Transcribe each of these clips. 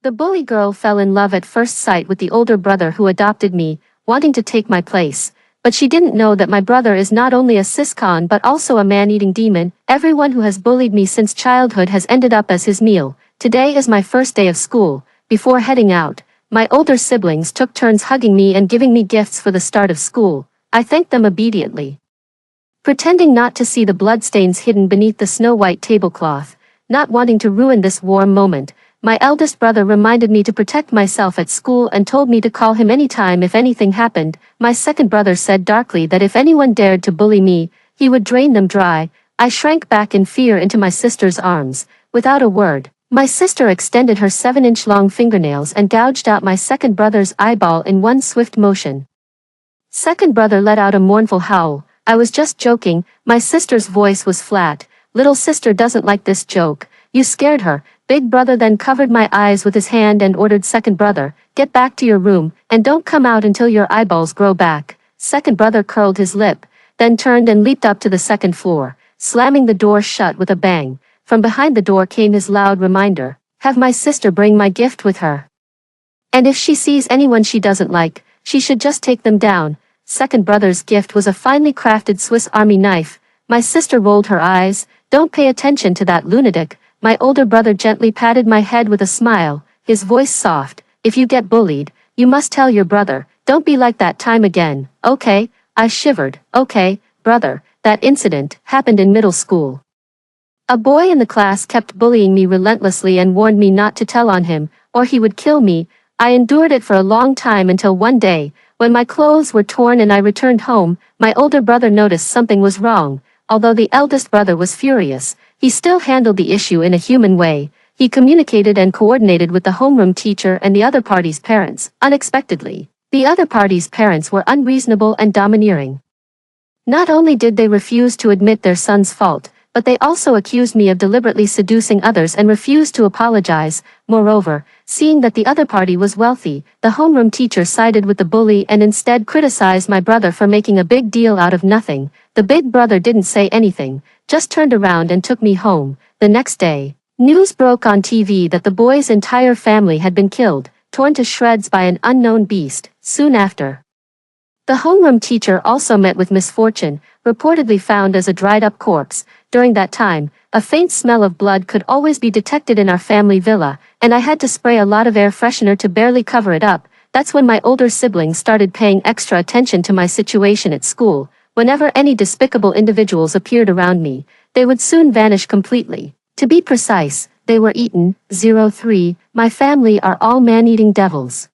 The bully girl fell in love at first sight with the older brother who adopted me, wanting to take my place. But she didn't know that my brother is not only a siscon but also a man-eating demon. Everyone who has bullied me since childhood has ended up as his meal. Today is my first day of school. Before heading out, my older siblings took turns hugging me and giving me gifts for the start of school. I thanked them obediently, pretending not to see the bloodstains hidden beneath the snow-white tablecloth. Not wanting to ruin this warm moment, my eldest brother reminded me to protect myself at school and told me to call him anytime if anything happened. My second brother said darkly that if anyone dared to bully me, he would drain them dry. I shrank back in fear into my sister's arms. Without a word, my sister extended her 7-inch-long fingernails and gouged out my second brother's eyeball in one swift motion. Second brother let out a mournful howl. I was just joking. My sister's voice was flat. Little sister doesn't like this joke. You scared her. Big brother then covered my eyes with his hand and ordered second brother, get back to your room, and don't come out until your eyeballs grow back. Second brother curled his lip, then turned and leaped up to the second floor, slamming the door shut with a bang. From behind the door came his loud reminder, have my sister bring my gift with her. And if she sees anyone she doesn't like, she should just take them down. Second brother's gift was a finely crafted Swiss Army knife. My sister rolled her eyes. Don't pay attention to that lunatic. My older brother gently patted my head with a smile, his voice soft. If you get bullied, you must tell your brother. Don't be like that time again. Okay? I shivered. Okay, brother. That incident happened in middle school. A boy in the class kept bullying me relentlessly and warned me not to tell on him, or he would kill me. I endured it for a long time until one day, when my clothes were torn and I returned home, my older brother noticed something was wrong. Although the eldest brother was furious, he still handled the issue in a human way. He communicated and coordinated with the homeroom teacher and the other party's parents. Unexpectedly, the other party's parents were unreasonable and domineering. Not only did they refuse to admit their son's fault, but they also accused me of deliberately seducing others and refused to apologize. Moreover, seeing that the other party was wealthy, the homeroom teacher sided with the bully and instead criticized my brother for making a big deal out of nothing. The big brother didn't say anything, just turned around and took me home. The next day, news broke on TV that the boy's entire family had been killed, torn to shreds by an unknown beast. Soon after, the homeroom teacher also met with misfortune, reportedly found as a dried-up corpse. During that time, a faint smell of blood could always be detected in our family villa, and I had to spray a lot of air freshener to barely cover it up. That's when my older siblings started paying extra attention to my situation at school. Whenever any despicable individuals appeared around me, they would soon vanish completely. To be precise, they were eaten. 03. My family are all man-eating devils.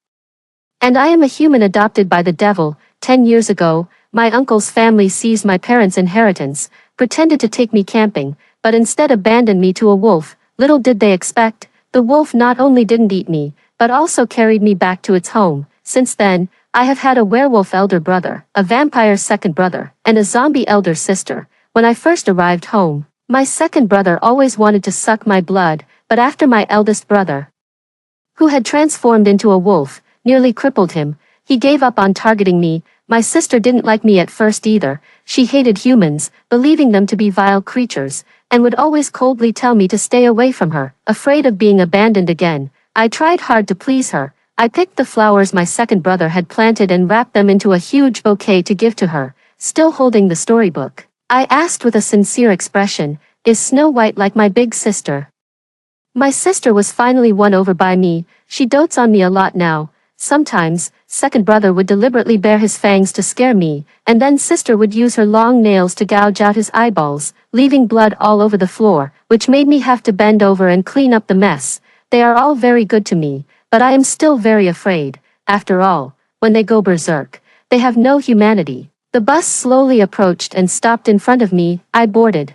And I am a human adopted by the devil. 10 years ago, my uncle's family seized my parents' inheritance, pretended to take me camping, but instead abandoned me to a wolf. Little did they expect, the wolf not only didn't eat me, but also carried me back to its home. Since then, I have had a werewolf elder brother, a vampire second brother, and a zombie elder sister. When I first arrived home, my second brother always wanted to suck my blood, but after my eldest brother, who had transformed into a wolf, nearly crippled him, he gave up on targeting me. My sister didn't like me at first either. She hated humans, believing them to be vile creatures, and would always coldly tell me to stay away from her, afraid of being abandoned again. I tried hard to please her. I picked the flowers my second brother had planted and wrapped them into a huge bouquet to give to her, still holding the storybook. I asked with a sincere expression, is Snow White like my big sister? My sister was finally won over by me. She dotes on me a lot now. Sometimes, second brother would deliberately bare his fangs to scare me, and then sister would use her long nails to gouge out his eyeballs, leaving blood all over the floor, which made me have to bend over and clean up the mess. They are all very good to me, but I am still very afraid. After all, when they go berserk, they have no humanity. The bus slowly approached and stopped in front of me. I boarded,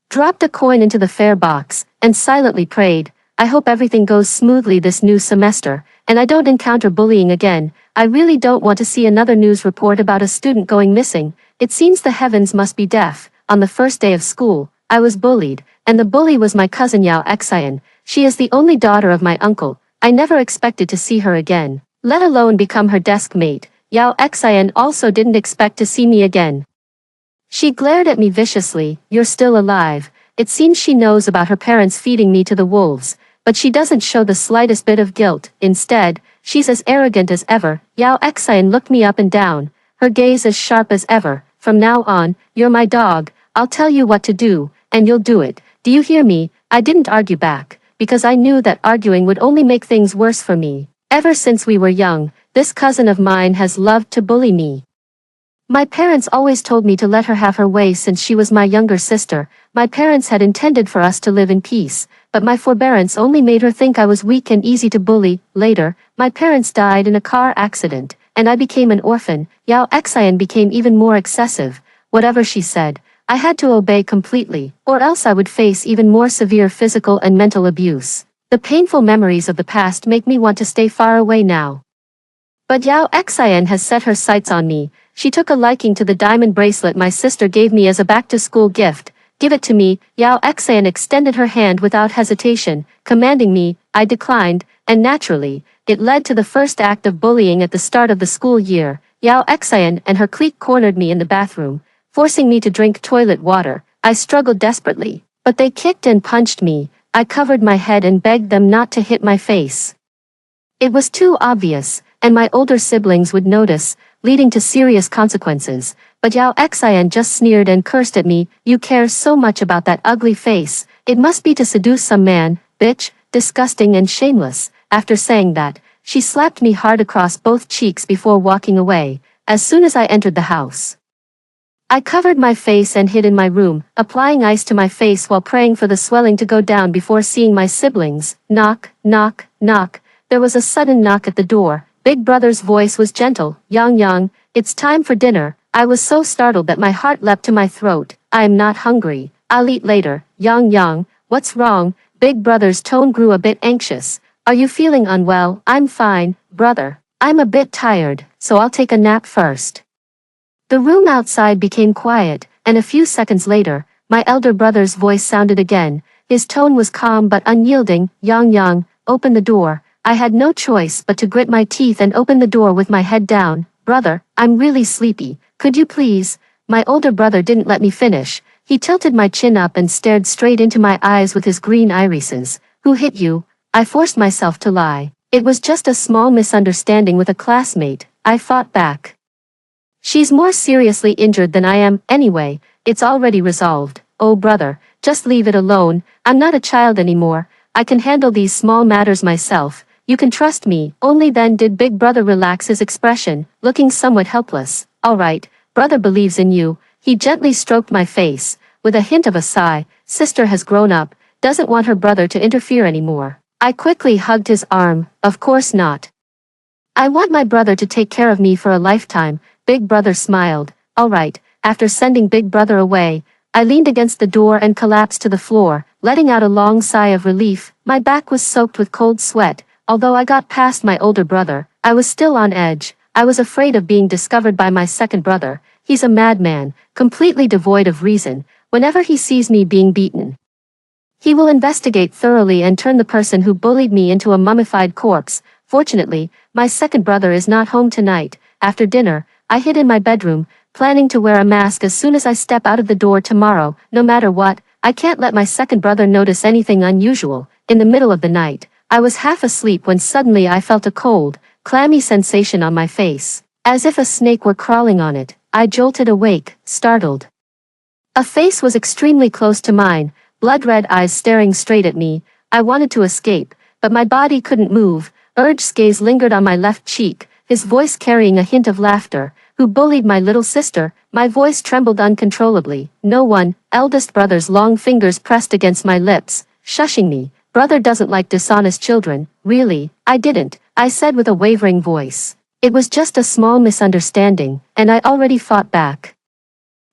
dropped a coin into the fare box, and silently prayed, I hope everything goes smoothly this new semester, and I don't encounter bullying again. I really don't want to see another news report about a student going missing. It seems the heavens must be deaf. On the first day of school, I was bullied, and the bully was my cousin Yao Xian. She is the only daughter of my uncle. I never expected to see her again, let alone become her desk mate. Yao Xian also didn't expect to see me again. She glared at me viciously. You're still alive. It seems she knows about her parents feeding me to the wolves. but she doesn't show the slightest bit of guilt. Instead, she's as arrogant as ever. Yao Xian looked me up and down, her gaze as sharp as ever. From now on, you're my dog. I'll tell you what to do, and you'll do it. Do you hear me? I didn't argue back, because I knew that arguing would only make things worse for me. Ever since we were young, this cousin of mine has loved to bully me. My parents always told me to let her have her way since she was my younger sister. My parents had intended for us to live in peace, but my forbearance only made her think I was weak and easy to bully. Later, my parents died in a car accident, and I became an orphan. Yao Xian became even more excessive. Whatever she said, I had to obey completely, or else I would face even more severe physical and mental abuse. The painful memories of the past make me want to stay far away now. But Yao Xian has set her sights on me. She took a liking to the diamond bracelet my sister gave me as a back-to-school gift. Give it to me. Yao Xian extended her hand without hesitation, commanding me. I declined, and naturally, it led to the first act of bullying at the start of the school year. Yao Xian and her clique cornered me in the bathroom, forcing me to drink toilet water. I struggled desperately, but they kicked and punched me. I covered my head and begged them not to hit my face. It was too obvious, and my older siblings would notice, leading to serious consequences. But Yao Xian just sneered and cursed at me. You care so much about that ugly face. It must be to seduce some man, bitch, disgusting and shameless. After saying that, she slapped me hard across both cheeks before walking away, as soon as I entered the house. I covered my face and hid in my room, applying ice to my face while praying for the swelling to go down before seeing my siblings. Knock, knock, knock. There was a sudden knock at the door. Big Brother's voice was gentle. Yang, it's time for dinner. I was so startled that my heart leapt to my throat. I am not hungry. I'll eat later. Yang, what's wrong? Big Brother's tone grew a bit anxious. Are you feeling unwell? I'm fine, brother. I'm a bit tired, so I'll take a nap first. The room outside became quiet, and a few seconds later, my elder brother's voice sounded again. His tone was calm but unyielding. Yang, open the door. I had no choice but to grit my teeth and open the door with my head down. Brother, I'm really sleepy. Could you please? My older brother didn't let me finish. He tilted my chin up and stared straight into my eyes with his green irises. Who hit you? I forced myself to lie. It was just a small misunderstanding with a classmate. I fought back. She's more seriously injured than I am. Anyway, it's already resolved. Oh brother, just leave it alone. I'm not a child anymore. I can handle these small matters myself. You can trust me. Only then did Big Brother relax his expression, looking somewhat helpless. All right, brother believes in you. He gently stroked my face, with a hint of a sigh. Sister has grown up, doesn't want her brother to interfere anymore. I quickly hugged his arm. Of course not. I want my brother to take care of me for a lifetime. Big Brother smiled. All right. After sending Big Brother away, I leaned against the door and collapsed to the floor, letting out a long sigh of relief. My back was soaked with cold sweat. Although I got past my older brother, I was still on edge. I was afraid of being discovered by my second brother. He's a madman, completely devoid of reason. Whenever he sees me being beaten, he will investigate thoroughly and turn the person who bullied me into a mummified corpse. Fortunately, my second brother is not home tonight. After dinner, I hid in my bedroom, planning to wear a mask as soon as I step out of the door tomorrow. No matter what, I can't let my second brother notice anything unusual. In the middle of the night, I was half asleep when suddenly I felt a cold, clammy sensation on my face, as if a snake were crawling on it. I jolted awake, startled. A face was extremely close to mine, blood-red eyes staring straight at me. I wanted to escape, but my body couldn't move. Urge's gaze lingered on my left cheek, his voice carrying a hint of laughter. Who bullied my little sister? My voice trembled uncontrollably. No one. Eldest brother's long fingers pressed against my lips, shushing me. Brother doesn't like dishonest children. Really, I didn't, I said with a wavering voice. It was just a small misunderstanding, and I already fought back.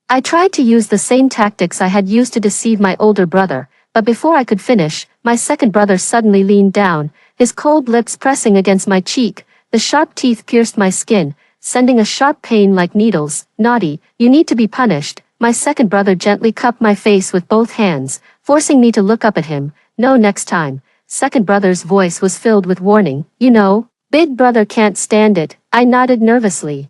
I tried to use the same tactics I had used to deceive my older brother, but before I could finish, my second brother suddenly leaned down, his cold lips pressing against my cheek. The sharp teeth pierced my skin, sending a sharp pain like needles. Naughty, you need to be punished. My second brother gently cupped my face with both hands, forcing me to look up at him. No, next time. Second brother's voice was filled with warning. You know, Big Brother can't stand it. I nodded nervously.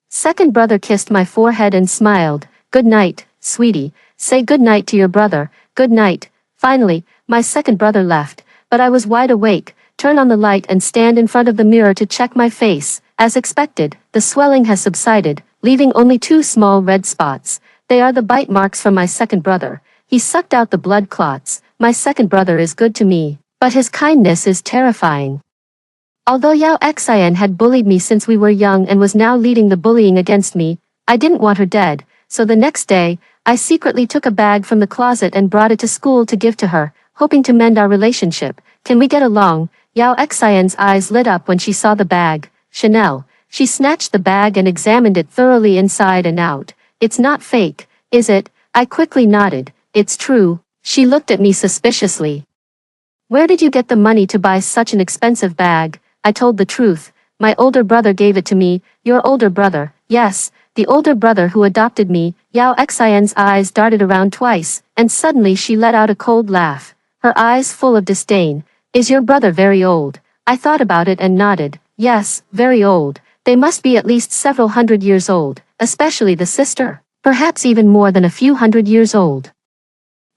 Second brother kissed my forehead and smiled. Good night, sweetie. Say good night to your brother. Good night. Finally, my second brother left, but I was wide awake, turn on the light and stand in front of the mirror to check my face. As expected, the swelling has subsided, leaving only 2 small red spots. They are the bite marks from my second brother. He sucked out the blood clots. My second brother is good to me, but his kindness is terrifying. Although Yao Xian had bullied me since we were young and was now leading the bullying against me, I didn't want her dead, so the next day, I secretly took a bag from the closet and brought it to school to give to her, hoping to mend our relationship. Can we get along? Yao Xian's eyes lit up when she saw the bag. Chanel. She snatched the bag and examined it thoroughly inside and out. It's not fake, is it? I quickly nodded. It's true. She looked at me suspiciously. Where did you get the money to buy such an expensive bag? I told the truth. My older brother gave it to me. Your older brother? Yes, the older brother who adopted me. Yao Xian's eyes darted around twice, and suddenly she let out a cold laugh, her eyes full of disdain. Is your brother very old? I thought about it and nodded. Yes, very old. They must be at least several hundred years old, especially the sister. Perhaps even more than a few hundred years old.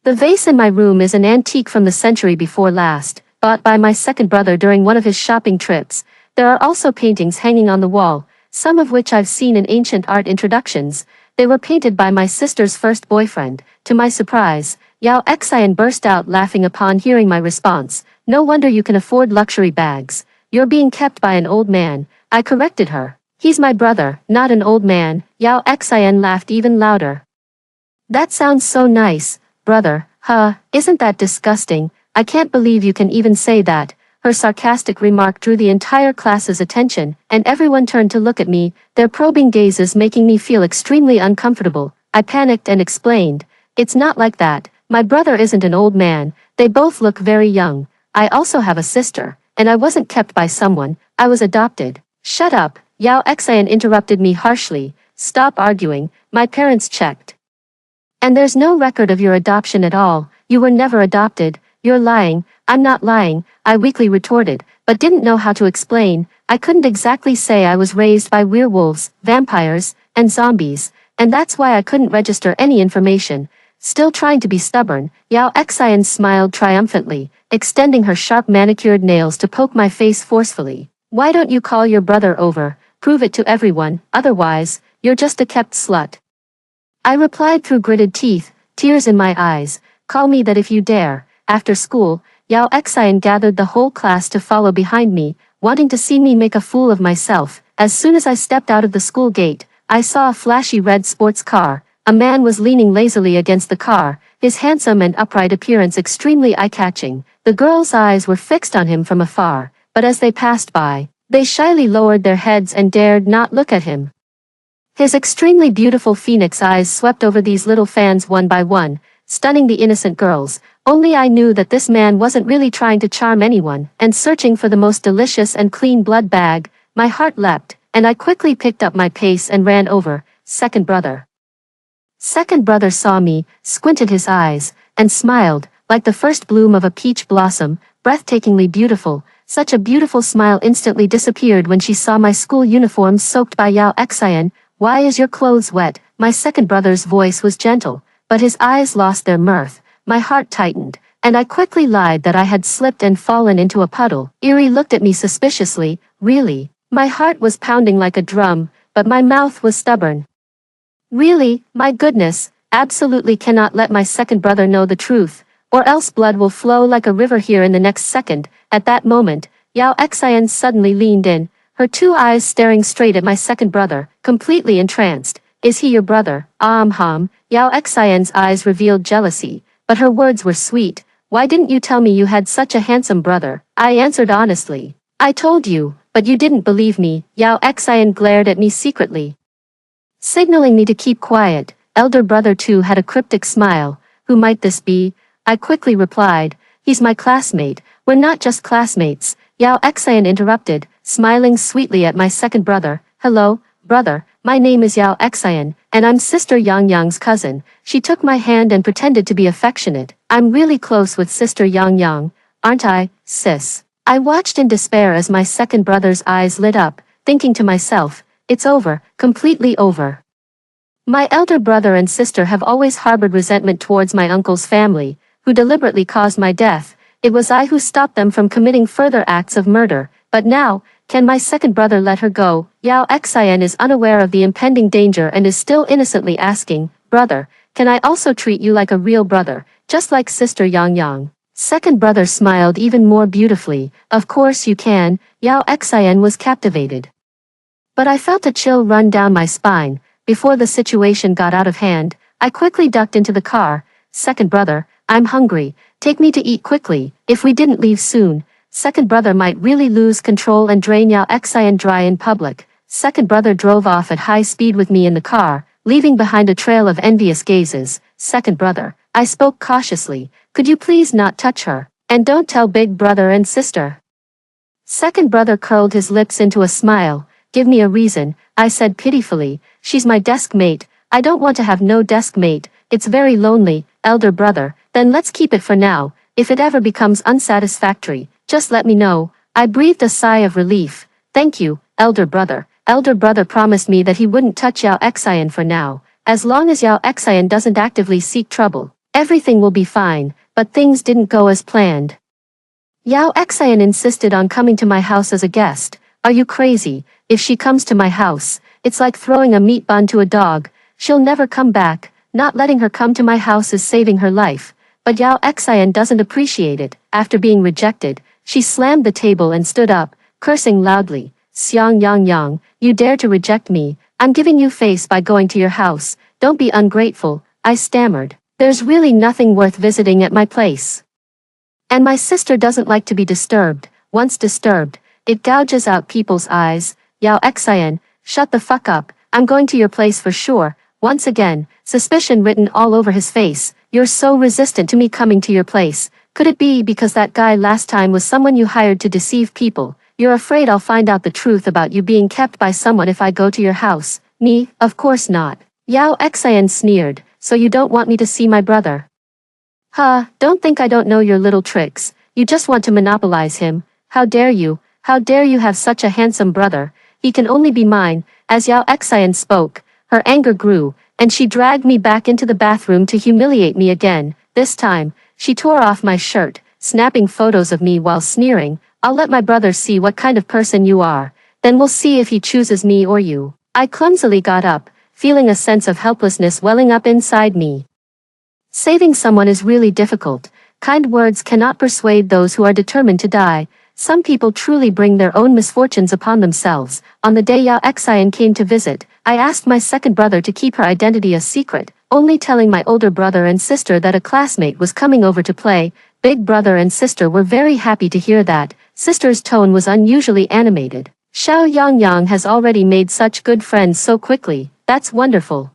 The vase in my room is an antique from the century before last, bought by my second brother during one of his shopping trips. There are also paintings hanging on the wall, some of which I've seen in ancient art introductions. They were painted by my sister's first boyfriend. To my surprise, Yao Xian burst out laughing upon hearing my response. No wonder you can afford luxury bags. You're being kept by an old man. I corrected her. He's my brother, not an old man. Yao Xian laughed even louder. That sounds so nice, brother. Huh, isn't that disgusting? I can't believe you can even say that. Her sarcastic remark drew the entire class's attention, and everyone turned to look at me, their probing gazes making me feel extremely uncomfortable. I panicked and explained. It's not like that. My brother isn't an old man. They both look very young. I also have a sister, and I wasn't kept by someone. I was adopted. Shut up. Yao Xian interrupted me harshly. Stop arguing. My parents checked. And there's no record of your adoption at all. You were never adopted. You're lying. I'm not lying, I weakly retorted, but didn't know how to explain. I couldn't exactly say I was raised by werewolves, vampires, and zombies, and that's why I couldn't register any information. Still trying to be stubborn, Yao Xian smiled triumphantly, extending her sharp manicured nails to poke my face forcefully. Why don't you call your brother over? Prove it to everyone, otherwise, you're just a kept slut. I replied through gritted teeth, tears in my eyes. Call me that if you dare. After school, Yao Xian gathered the whole class to follow behind me, wanting to see me make a fool of myself. As soon as I stepped out of the school gate, I saw a flashy red sports car. A man was leaning lazily against the car, his handsome and upright appearance extremely eye-catching. The girls' eyes were fixed on him from afar, but as they passed by, they shyly lowered their heads and dared not look at him. His extremely beautiful phoenix eyes swept over these little fans one by one, stunning the innocent girls. Only I knew that this man wasn't really trying to charm anyone, and searching for the most delicious and clean blood bag. My heart leapt, and I quickly picked up my pace and ran over. Second brother. Second brother saw me, squinted his eyes, and smiled, like the first bloom of a peach blossom, breathtakingly beautiful. Such a beautiful smile instantly disappeared when she saw my school uniform soaked by Yao Xian. Why is your clothes wet? My second brother's voice was gentle, but his eyes lost their mirth. My heart tightened, and I quickly lied that I had slipped and fallen into a puddle. Eerie looked at me suspiciously. Really? My heart was pounding like a drum, but my mouth was stubborn. Really? My goodness, absolutely cannot let my second brother know the truth, or else blood will flow like a river here in the next second. At that moment, Yao Xian suddenly leaned in, her 2 eyes staring straight at my second brother, completely entranced. Is he your brother? Yao Xian's eyes revealed jealousy. But her words were sweet. Why didn't you tell me you had such a handsome brother? I answered honestly. I told you, but you didn't believe me. Yao Xian glared at me secretly, signaling me to keep quiet. Elder brother too had a cryptic smile. Who might this be? I quickly replied. He's my classmate. We're not just classmates. Yao Xian interrupted, smiling sweetly at my second brother. Hello, brother. My name is Yao Xian, and I'm Sister Yang Yang's cousin. She took my hand and pretended to be affectionate. I'm really close with Sister Yang Yang, aren't I, sis? I watched in despair as my second brother's eyes lit up, thinking to myself, it's over, completely over. My elder brother and sister have always harbored resentment towards my uncle's family, who deliberately caused my death. It was I who stopped them from committing further acts of murder, but now, can my second brother let her go? Yao Xian is unaware of the impending danger and is still innocently asking, brother, can I also treat you like a real brother, just like sister Yang Yang? Second brother smiled even more beautifully. Of course you can. Yao Xian was captivated. But I felt a chill run down my spine. Before the situation got out of hand, I quickly ducked into the car. Second brother, I'm hungry. Take me to eat quickly. If we didn't leave soon, second brother might really lose control and drain Yao Xian dry in public. Second brother drove off at high speed with me in the car, leaving behind a trail of envious gazes. Second brother, I spoke cautiously. Could you please not touch her? And don't tell big brother and sister. Second brother curled his lips into a smile. Give me a reason, I said pitifully. She's my desk mate. I don't want to have no desk mate. It's very lonely. Elder brother, then let's keep it for now. If it ever becomes unsatisfactory, just let me know. I breathed a sigh of relief. Thank you, elder brother. Elder brother promised me that he wouldn't touch Yao Xian for now. As long as Yao Xian doesn't actively seek trouble, everything will be fine, but things didn't go as planned. Yao Xian insisted on coming to my house as a guest. Are you crazy? If she comes to my house, it's like throwing a meat bun to a dog. She'll never come back. Not letting her come to my house is saving her life. But Yao Xian doesn't appreciate it. After being rejected, she slammed the table and stood up, cursing loudly. Xiang Yang Yang, you dare to reject me. I'm giving you face by going to your house. Don't be ungrateful, I stammered. There's really nothing worth visiting at my place. And my sister doesn't like to be disturbed. Once disturbed, it gouges out people's eyes. Yao Xian, shut the fuck up. I'm going to your place for sure. Once again, suspicion written all over his face. You're so resistant to me coming to your place. Could it be because that guy last time was someone you hired to deceive people? You're afraid I'll find out the truth about you being kept by someone if I go to your house. Me, of course not. Yao Xian sneered. So you don't want me to see my brother? Huh, don't think I don't know your little tricks. You just want to monopolize him. How dare you? How dare you have such a handsome brother? He can only be mine. As Yao Xian spoke, her anger grew, and she dragged me back into the bathroom to humiliate me again. This time, she tore off my shirt, snapping photos of me while sneering. I'll let my brother see what kind of person you are. Then we'll see if he chooses me or you. I clumsily got up, feeling a sense of helplessness welling up inside me. Saving someone is really difficult. Kind words cannot persuade those who are determined to die. Some people truly bring their own misfortunes upon themselves. On the day Yao Xian came to visit, I asked my second brother to keep her identity a secret, only telling my older brother and sister that a classmate was coming over to play. Big brother and sister were very happy to hear that. Sister's tone was unusually animated. Xiao Yangyang has already made such good friends so quickly. That's wonderful.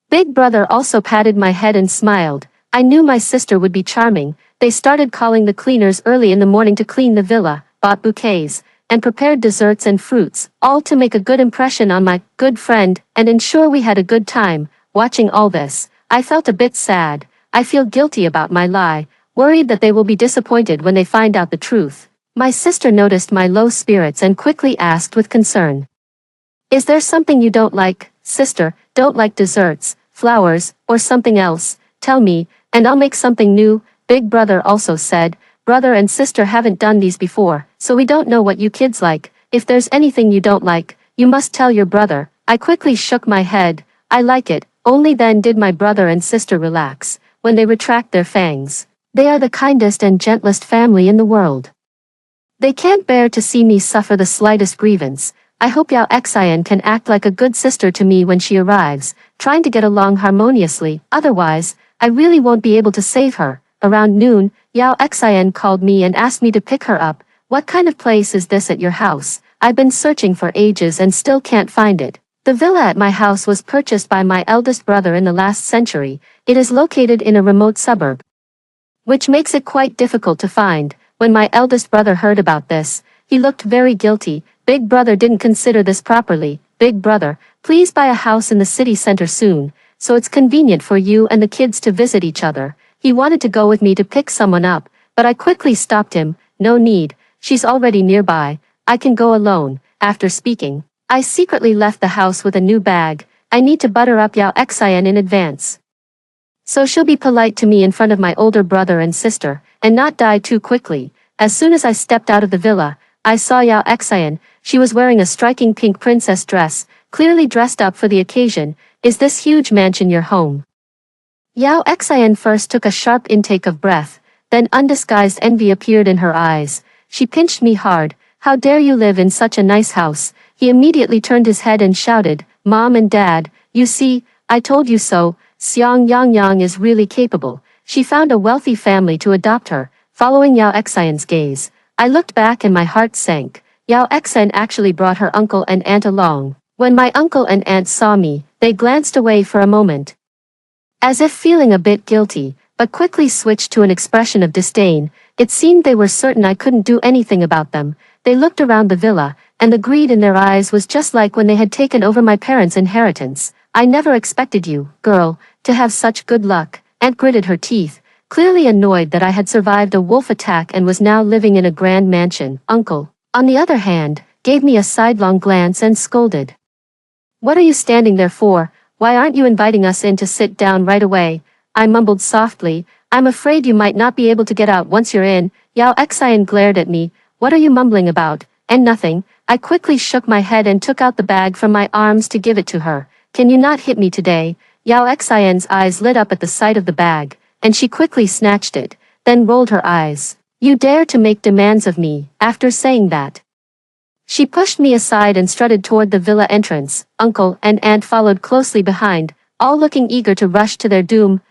Big brother also patted my head and smiled. I knew my sister would be charming. They started calling the cleaners early in the morning to clean the villa, bought bouquets, and prepared desserts and fruits, all to make a good impression on my good friend and ensure we had a good time. Watching all this, I felt a bit sad. I feel guilty about my lie, worried that they will be disappointed when they find out the truth. My sister noticed my low spirits and quickly asked with concern. Is there something you don't like, sister? Don't like desserts, flowers, or something else? Tell me, and I'll make something new. Big brother also said, brother and sister haven't done these before, so we don't know what you kids like. If there's anything you don't like, you must tell your brother. I quickly shook my head. I like it. Only then did my brother and sister relax, when they retract their fangs. They are the kindest and gentlest family in the world. They can't bear to see me suffer the slightest grievance. I hope Yao Xian can act like a good sister to me when she arrives, trying to get along harmoniously. Otherwise, I really won't be able to save her. Around noon, Yao Xian called me and asked me to pick her up. What kind of place is this at your house? I've been searching for ages and still can't find it. The villa at my house was purchased by my eldest brother in the last century. It is located in a remote suburb, which makes it quite difficult to find. When my eldest brother heard about this, he looked very guilty. Big brother didn't consider this properly. Big brother, please buy a house in the city center soon, so it's convenient for you and the kids to visit each other. He wanted to go with me to pick someone up, but I quickly stopped him. No need, she's already nearby. I can go alone. After speaking, I secretly left the house with a new bag. I need to butter up Yao Xian in advance, so she'll be polite to me in front of my older brother and sister, and not die too quickly. As soon as I stepped out of the villa, I saw Yao Xian. She was wearing a striking pink princess dress, clearly dressed up for the occasion. Is this huge mansion your home? Yao Xian first took a sharp intake of breath, then undisguised envy appeared in her eyes. She pinched me hard. How dare you live in such a nice house? He immediately turned his head and shouted, Mom and Dad, you see, I told you so. Xiang Yang is really capable. She found a wealthy family to adopt her. Following Yao Xian's gaze, I looked back and my heart sank. Yao Xian actually brought her uncle and aunt along. When my uncle and aunt saw me, they glanced away for a moment, as if feeling a bit guilty, but quickly switched to an expression of disdain. It seemed they were certain I couldn't do anything about them. They looked around the villa, and the greed in their eyes was just like when they had taken over my parents' inheritance. I never expected you, girl, to have such good luck. Aunt gritted her teeth, clearly annoyed that I had survived a wolf attack and was now living in a grand mansion. Uncle, on the other hand, gave me a sidelong glance and scolded. What are you standing there for? Why aren't you inviting us in to sit down right away? I mumbled softly, I'm afraid you might not be able to get out once you're in. Yao Xian glared at me, what are you mumbling about? And nothing. I quickly shook my head and took out the bag from my arms to give it to her. Can you not hit me today? Yao Xian's eyes lit up at the sight of the bag, and she quickly snatched it, then rolled her eyes. You dare to make demands of me. After saying that, she pushed me aside and strutted toward the villa entrance. Uncle and aunt followed closely behind, all looking eager to rush to their doom.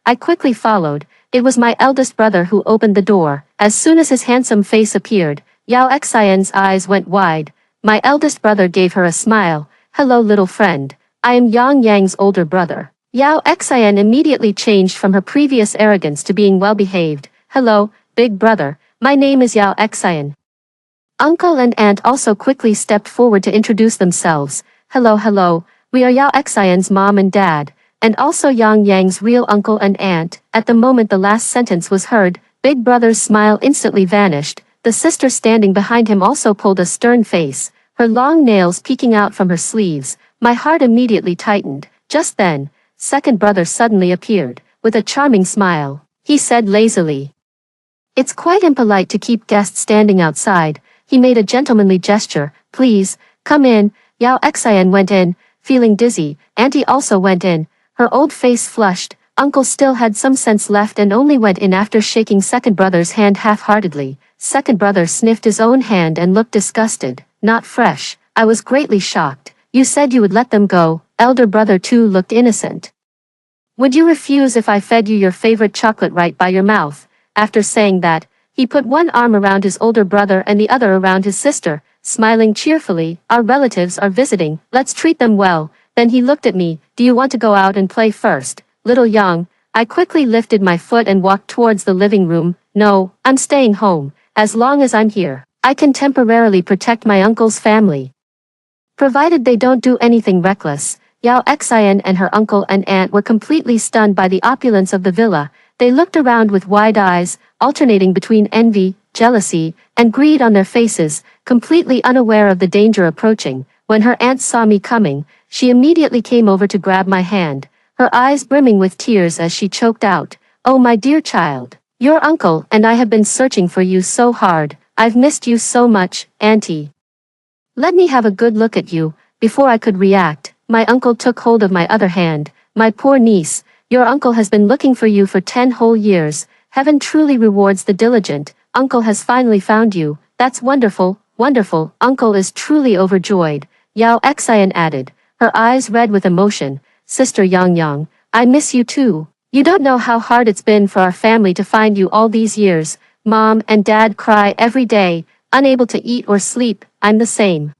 I quickly followed. It was my eldest brother who opened the door. As soon as his handsome face appeared, Yao Xian's eyes went wide. My eldest brother gave her a smile. Hello little friend. I am Yang Yang's older brother. Yao Xian immediately changed from her previous arrogance to being well-behaved. Hello, big brother. My name is Yao Xian. Uncle and aunt also quickly stepped forward to introduce themselves. Hello, we are Yao Xian's mom and dad, and also Yang Yang's real uncle and aunt. At the moment the last sentence was heard, big brother's smile instantly vanished. The sister standing behind him also pulled a stern face, her long nails peeking out from her sleeves. My heart immediately tightened. Just then, second brother suddenly appeared, with a charming smile. He said lazily, it's quite impolite to keep guests standing outside. He made a gentlemanly gesture. Please, come in. Yao Xian went in, feeling dizzy. Auntie also went in. Her old face flushed. Uncle still had some sense left and only went in after shaking second brother's hand half-heartedly. Second brother sniffed his own hand and looked disgusted. Not fresh. I was greatly shocked. You said you would let them go. Elder brother too looked innocent. Would you refuse if I fed you your favorite chocolate right by your mouth? After saying that, he put one arm around his older brother and the other around his sister, smiling cheerfully. Our relatives are visiting, let's treat them well. Then he looked at me, do you want to go out and play first? Little Yang. I quickly lifted my foot and walked towards the living room. No, I'm staying home. As long as I'm here, I can temporarily protect my uncle's family, provided they don't do anything reckless. Yao Xian and her uncle and aunt were completely stunned by the opulence of the villa. They looked around with wide eyes, alternating between envy, jealousy, and greed on their faces, completely unaware of the danger approaching. When her aunt saw me coming, she immediately came over to grab my hand, her eyes brimming with tears as she choked out, oh my dear child, your uncle and I have been searching for you so hard. I've missed you so much, Auntie. Let me have a good look at you. Before I could react, my uncle took hold of my other hand. My poor niece, your uncle has been looking for you for 10 whole years. Heaven truly rewards the diligent. Uncle has finally found you. That's wonderful, wonderful. Uncle is truly overjoyed. Yao Xian added, her eyes red with emotion. Sister Yang, I miss you too. You don't know how hard it's been for our family to find you all these years. Mom and Dad cry every day, unable to eat or sleep. I'm the same.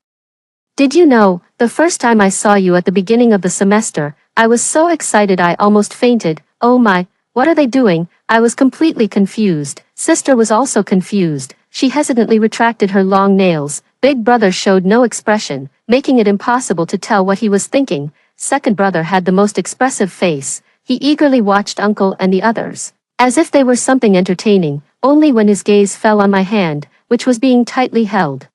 Did you know, the first time I saw you at the beginning of the semester, I was so excited I almost fainted. Oh my, what are they doing? I was completely confused. Sister was also confused. She hesitantly retracted her long nails. Big brother showed no expression, making it impossible to tell what he was thinking. Second brother had the most expressive face. He eagerly watched uncle and the others, as if they were something entertaining, only when his gaze fell on my hand, which was being tightly held,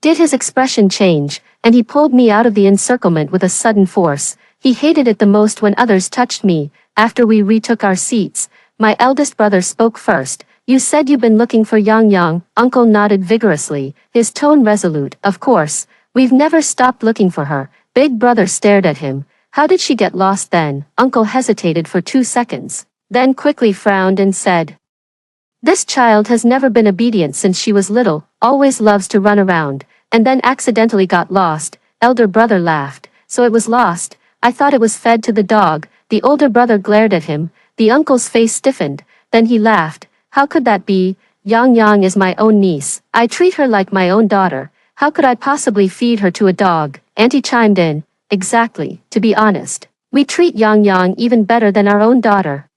did his expression change, and he pulled me out of the encirclement with a sudden force. He hated it the most when others touched me. After we retook our seats, My eldest brother spoke first. You said you've been looking for Yang Yang. Uncle nodded vigorously, his tone resolute. Of course. We've never stopped looking for her. Big brother stared at him. How did she get lost then? Uncle hesitated for 2 seconds, then quickly frowned and said, this child has never been obedient since she was little, always loves to run around, and then accidentally got lost. Elder brother laughed. So it was lost. I thought it was fed to the dog. The older brother glared at him. The uncle's face stiffened. Then he laughed. How could that be? Yang Yang is my own niece. I treat her like my own daughter. How could I possibly feed her to a dog? Auntie chimed in. Exactly, to be honest. We treat Yang Yang even better than our own daughter.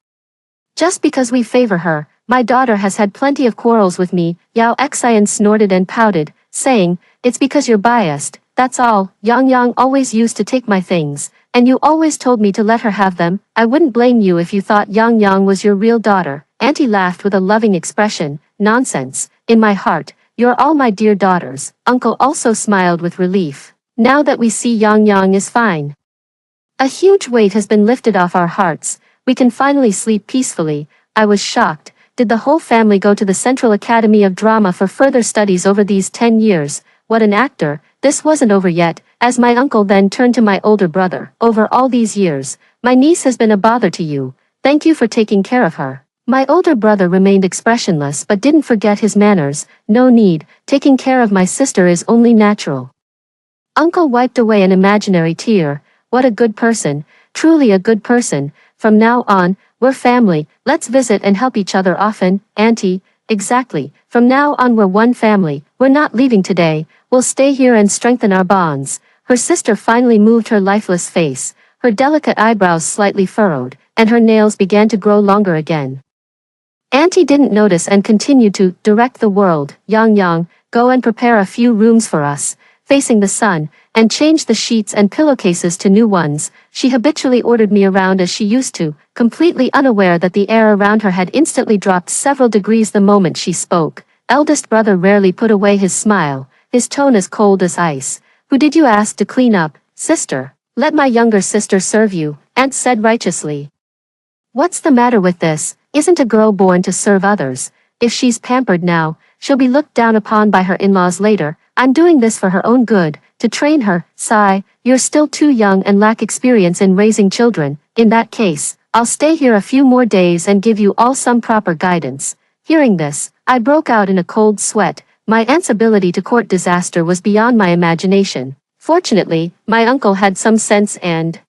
Just because we favor her. My daughter has had plenty of quarrels with me. Yao Xian snorted and pouted, saying, it's because you're biased, that's all. Yang Yang always used to take my things, and you always told me to let her have them. I wouldn't blame you if you thought Yang Yang was your real daughter. Auntie laughed with a loving expression. Nonsense. In my heart, you're all my dear daughters. Uncle also smiled with relief. Now that we see Yang Yang is fine. A huge weight has been lifted off our hearts. We can finally sleep peacefully. I was shocked. Did the whole family go to the Central Academy of Drama for further studies over these 10 years? What an actor. This wasn't over yet, as my uncle then turned to my older brother. Over all these years, my niece has been a bother to you. Thank you for taking care of her. My older brother remained expressionless but didn't forget his manners. No need, taking care of my sister is only natural. Uncle wiped away an imaginary tear. What a good person, truly a good person. From now on, we're family, let's visit and help each other often. Auntie, exactly, from now on we're one family, we're not leaving today, we'll stay here and strengthen our bonds. Her sister finally moved her lifeless face, her delicate eyebrows slightly furrowed, and her nails began to grow longer again. Auntie didn't notice and continued to direct the world. Yang Yang, go and prepare a few rooms for us, facing the sun, and change the sheets and pillowcases to new ones. She habitually ordered me around as she used to, completely unaware that the air around her had instantly dropped several degrees the moment she spoke. Eldest brother rarely put away his smile, his tone as cold as ice. Who did you ask to clean up, sister? Let my younger sister serve you, Aunt said righteously. What's the matter with this? Isn't a girl born to serve others? If she's pampered now, she'll be looked down upon by her in-laws later. I'm doing this for her own good, to train her. Sigh, you're still too young and lack experience in raising children. In that case, I'll stay here a few more days and give you all some proper guidance. Hearing this, I broke out in a cold sweat. My aunt's ability to court disaster was beyond my imagination. Fortunately, my uncle had some sense and,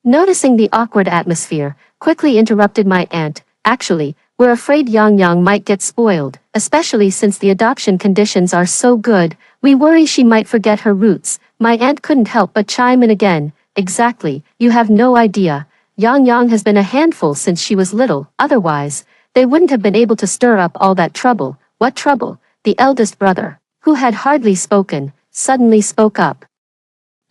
noticing the awkward atmosphere, quickly interrupted my aunt. Actually, we're afraid Yang Yang might get spoiled, especially since the adoption conditions are so good. We worry she might forget her roots. My aunt couldn't help but chime in again. Exactly, you have no idea. Yang Yang has been a handful since she was little, otherwise, they wouldn't have been able to stir up all that trouble. What trouble? The eldest brother, who had hardly spoken, suddenly spoke up.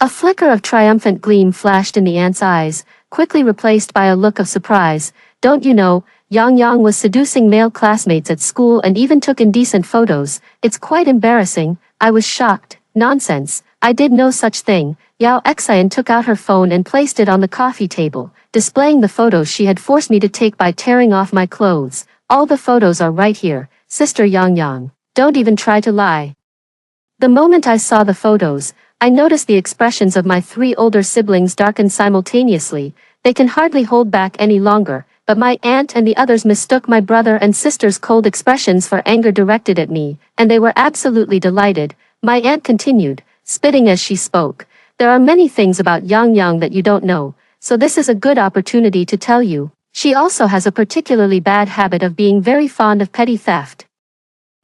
A flicker of triumphant gleam flashed in the aunt's eyes, quickly replaced by a look of surprise. Don't you know, Yang Yang was seducing male classmates at school and even took indecent photos. It's quite embarrassing. I was shocked. Nonsense. I did no such thing. Yao Xian took out her phone and placed it on the coffee table, displaying the photos she had forced me to take by tearing off my clothes. All the photos are right here, Sister Yang Yang. Don't even try to lie. The moment I saw the photos, I noticed the expressions of my 3 older siblings darken simultaneously. They can hardly hold back any longer, but my aunt and the others mistook my brother and sister's cold expressions for anger directed at me, and they were absolutely delighted. My aunt continued, spitting as she spoke. There are many things about Yang Yang that you don't know, so this is a good opportunity to tell you. She also has a particularly bad habit of being very fond of petty theft.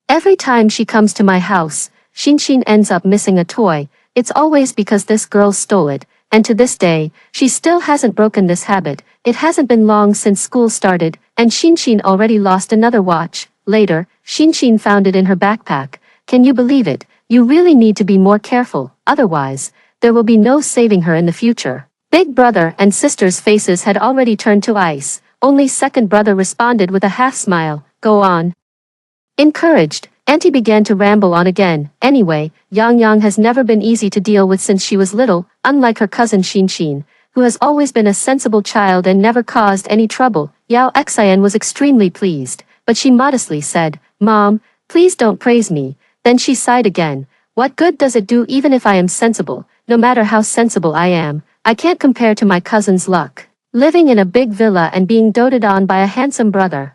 Every time she comes to my house, Xin ends up missing a toy. It's always because this girl stole it, and to this day, she still hasn't broken this habit. It hasn't been long since school started, and Xin already lost another watch. Later, Xin found it in her backpack. Can you believe it? You really need to be more careful, otherwise, there will be no saving her in the future. Big brother and sister's faces had already turned to ice. Only second brother responded with a half smile. Go on. Encouraged, Auntie began to ramble on again. Anyway, Yang Yang has never been easy to deal with since she was little, unlike her cousin Xin, who has always been a sensible child and never caused any trouble. Yao Xian was extremely pleased, but she modestly said, "Mom, please don't praise me." Then she sighed again. "What good does it do even if I am sensible? No matter how sensible I am, I can't compare to my cousin's luck. Living in a big villa and being doted on by a handsome brother.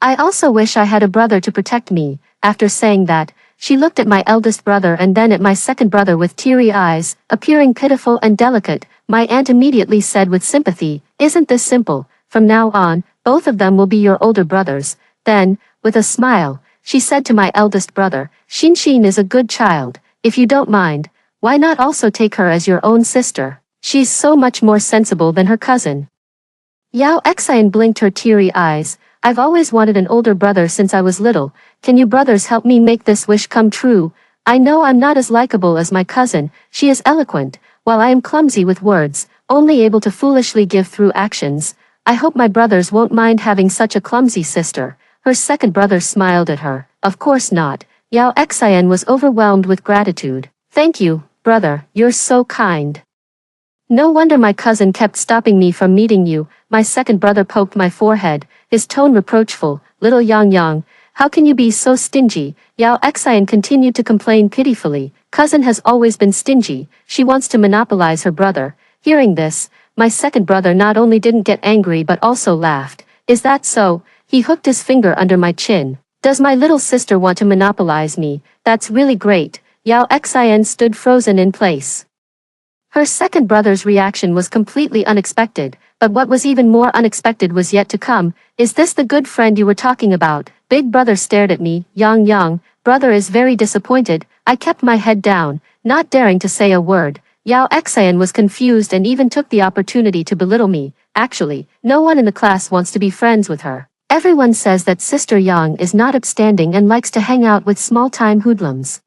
I also wish I had a brother to protect me." After saying that, she looked at my eldest brother and then at my second brother with teary eyes, appearing pitiful and delicate. My aunt immediately said with sympathy, "Isn't this simple? From now on, both of them will be your older brothers." Then, with a smile, she said to my eldest brother, "Xin is a good child. If you don't mind, why not also take her as your own sister? She's so much more sensible than her cousin." Yao Xian blinked her teary eyes. "I've always wanted an older brother since I was little. Can you brothers help me make this wish come true? I know I'm not as likable as my cousin. She is eloquent, while I am clumsy with words, only able to foolishly give through actions. I hope my brothers won't mind having such a clumsy sister." Her second brother smiled at her. "Of course not." Yao Xian was overwhelmed with gratitude. "Thank you, brother, you're so kind. No wonder my cousin kept stopping me from meeting you." My second brother poked my forehead, his tone reproachful. "Little Yang, how can you be so stingy?" Yao Xian continued to complain pitifully. "Cousin has always been stingy. She wants to monopolize her brother." Hearing this, my second brother not only didn't get angry but also laughed. "Is that so?" He hooked his finger under my chin. "Does my little sister want to monopolize me? That's really great." Yao Xian stood frozen in place. Her second brother's reaction was completely unexpected, but what was even more unexpected was yet to come. "Is this the good friend you were talking about?" Big brother stared at me. Yang, brother is very disappointed." I kept my head down, not daring to say a word. Yao Xian was confused and even took the opportunity to belittle me. "Actually, no one in the class wants to be friends with her. Everyone says that Sister Yang is not upstanding and likes to hang out with small-time hoodlums.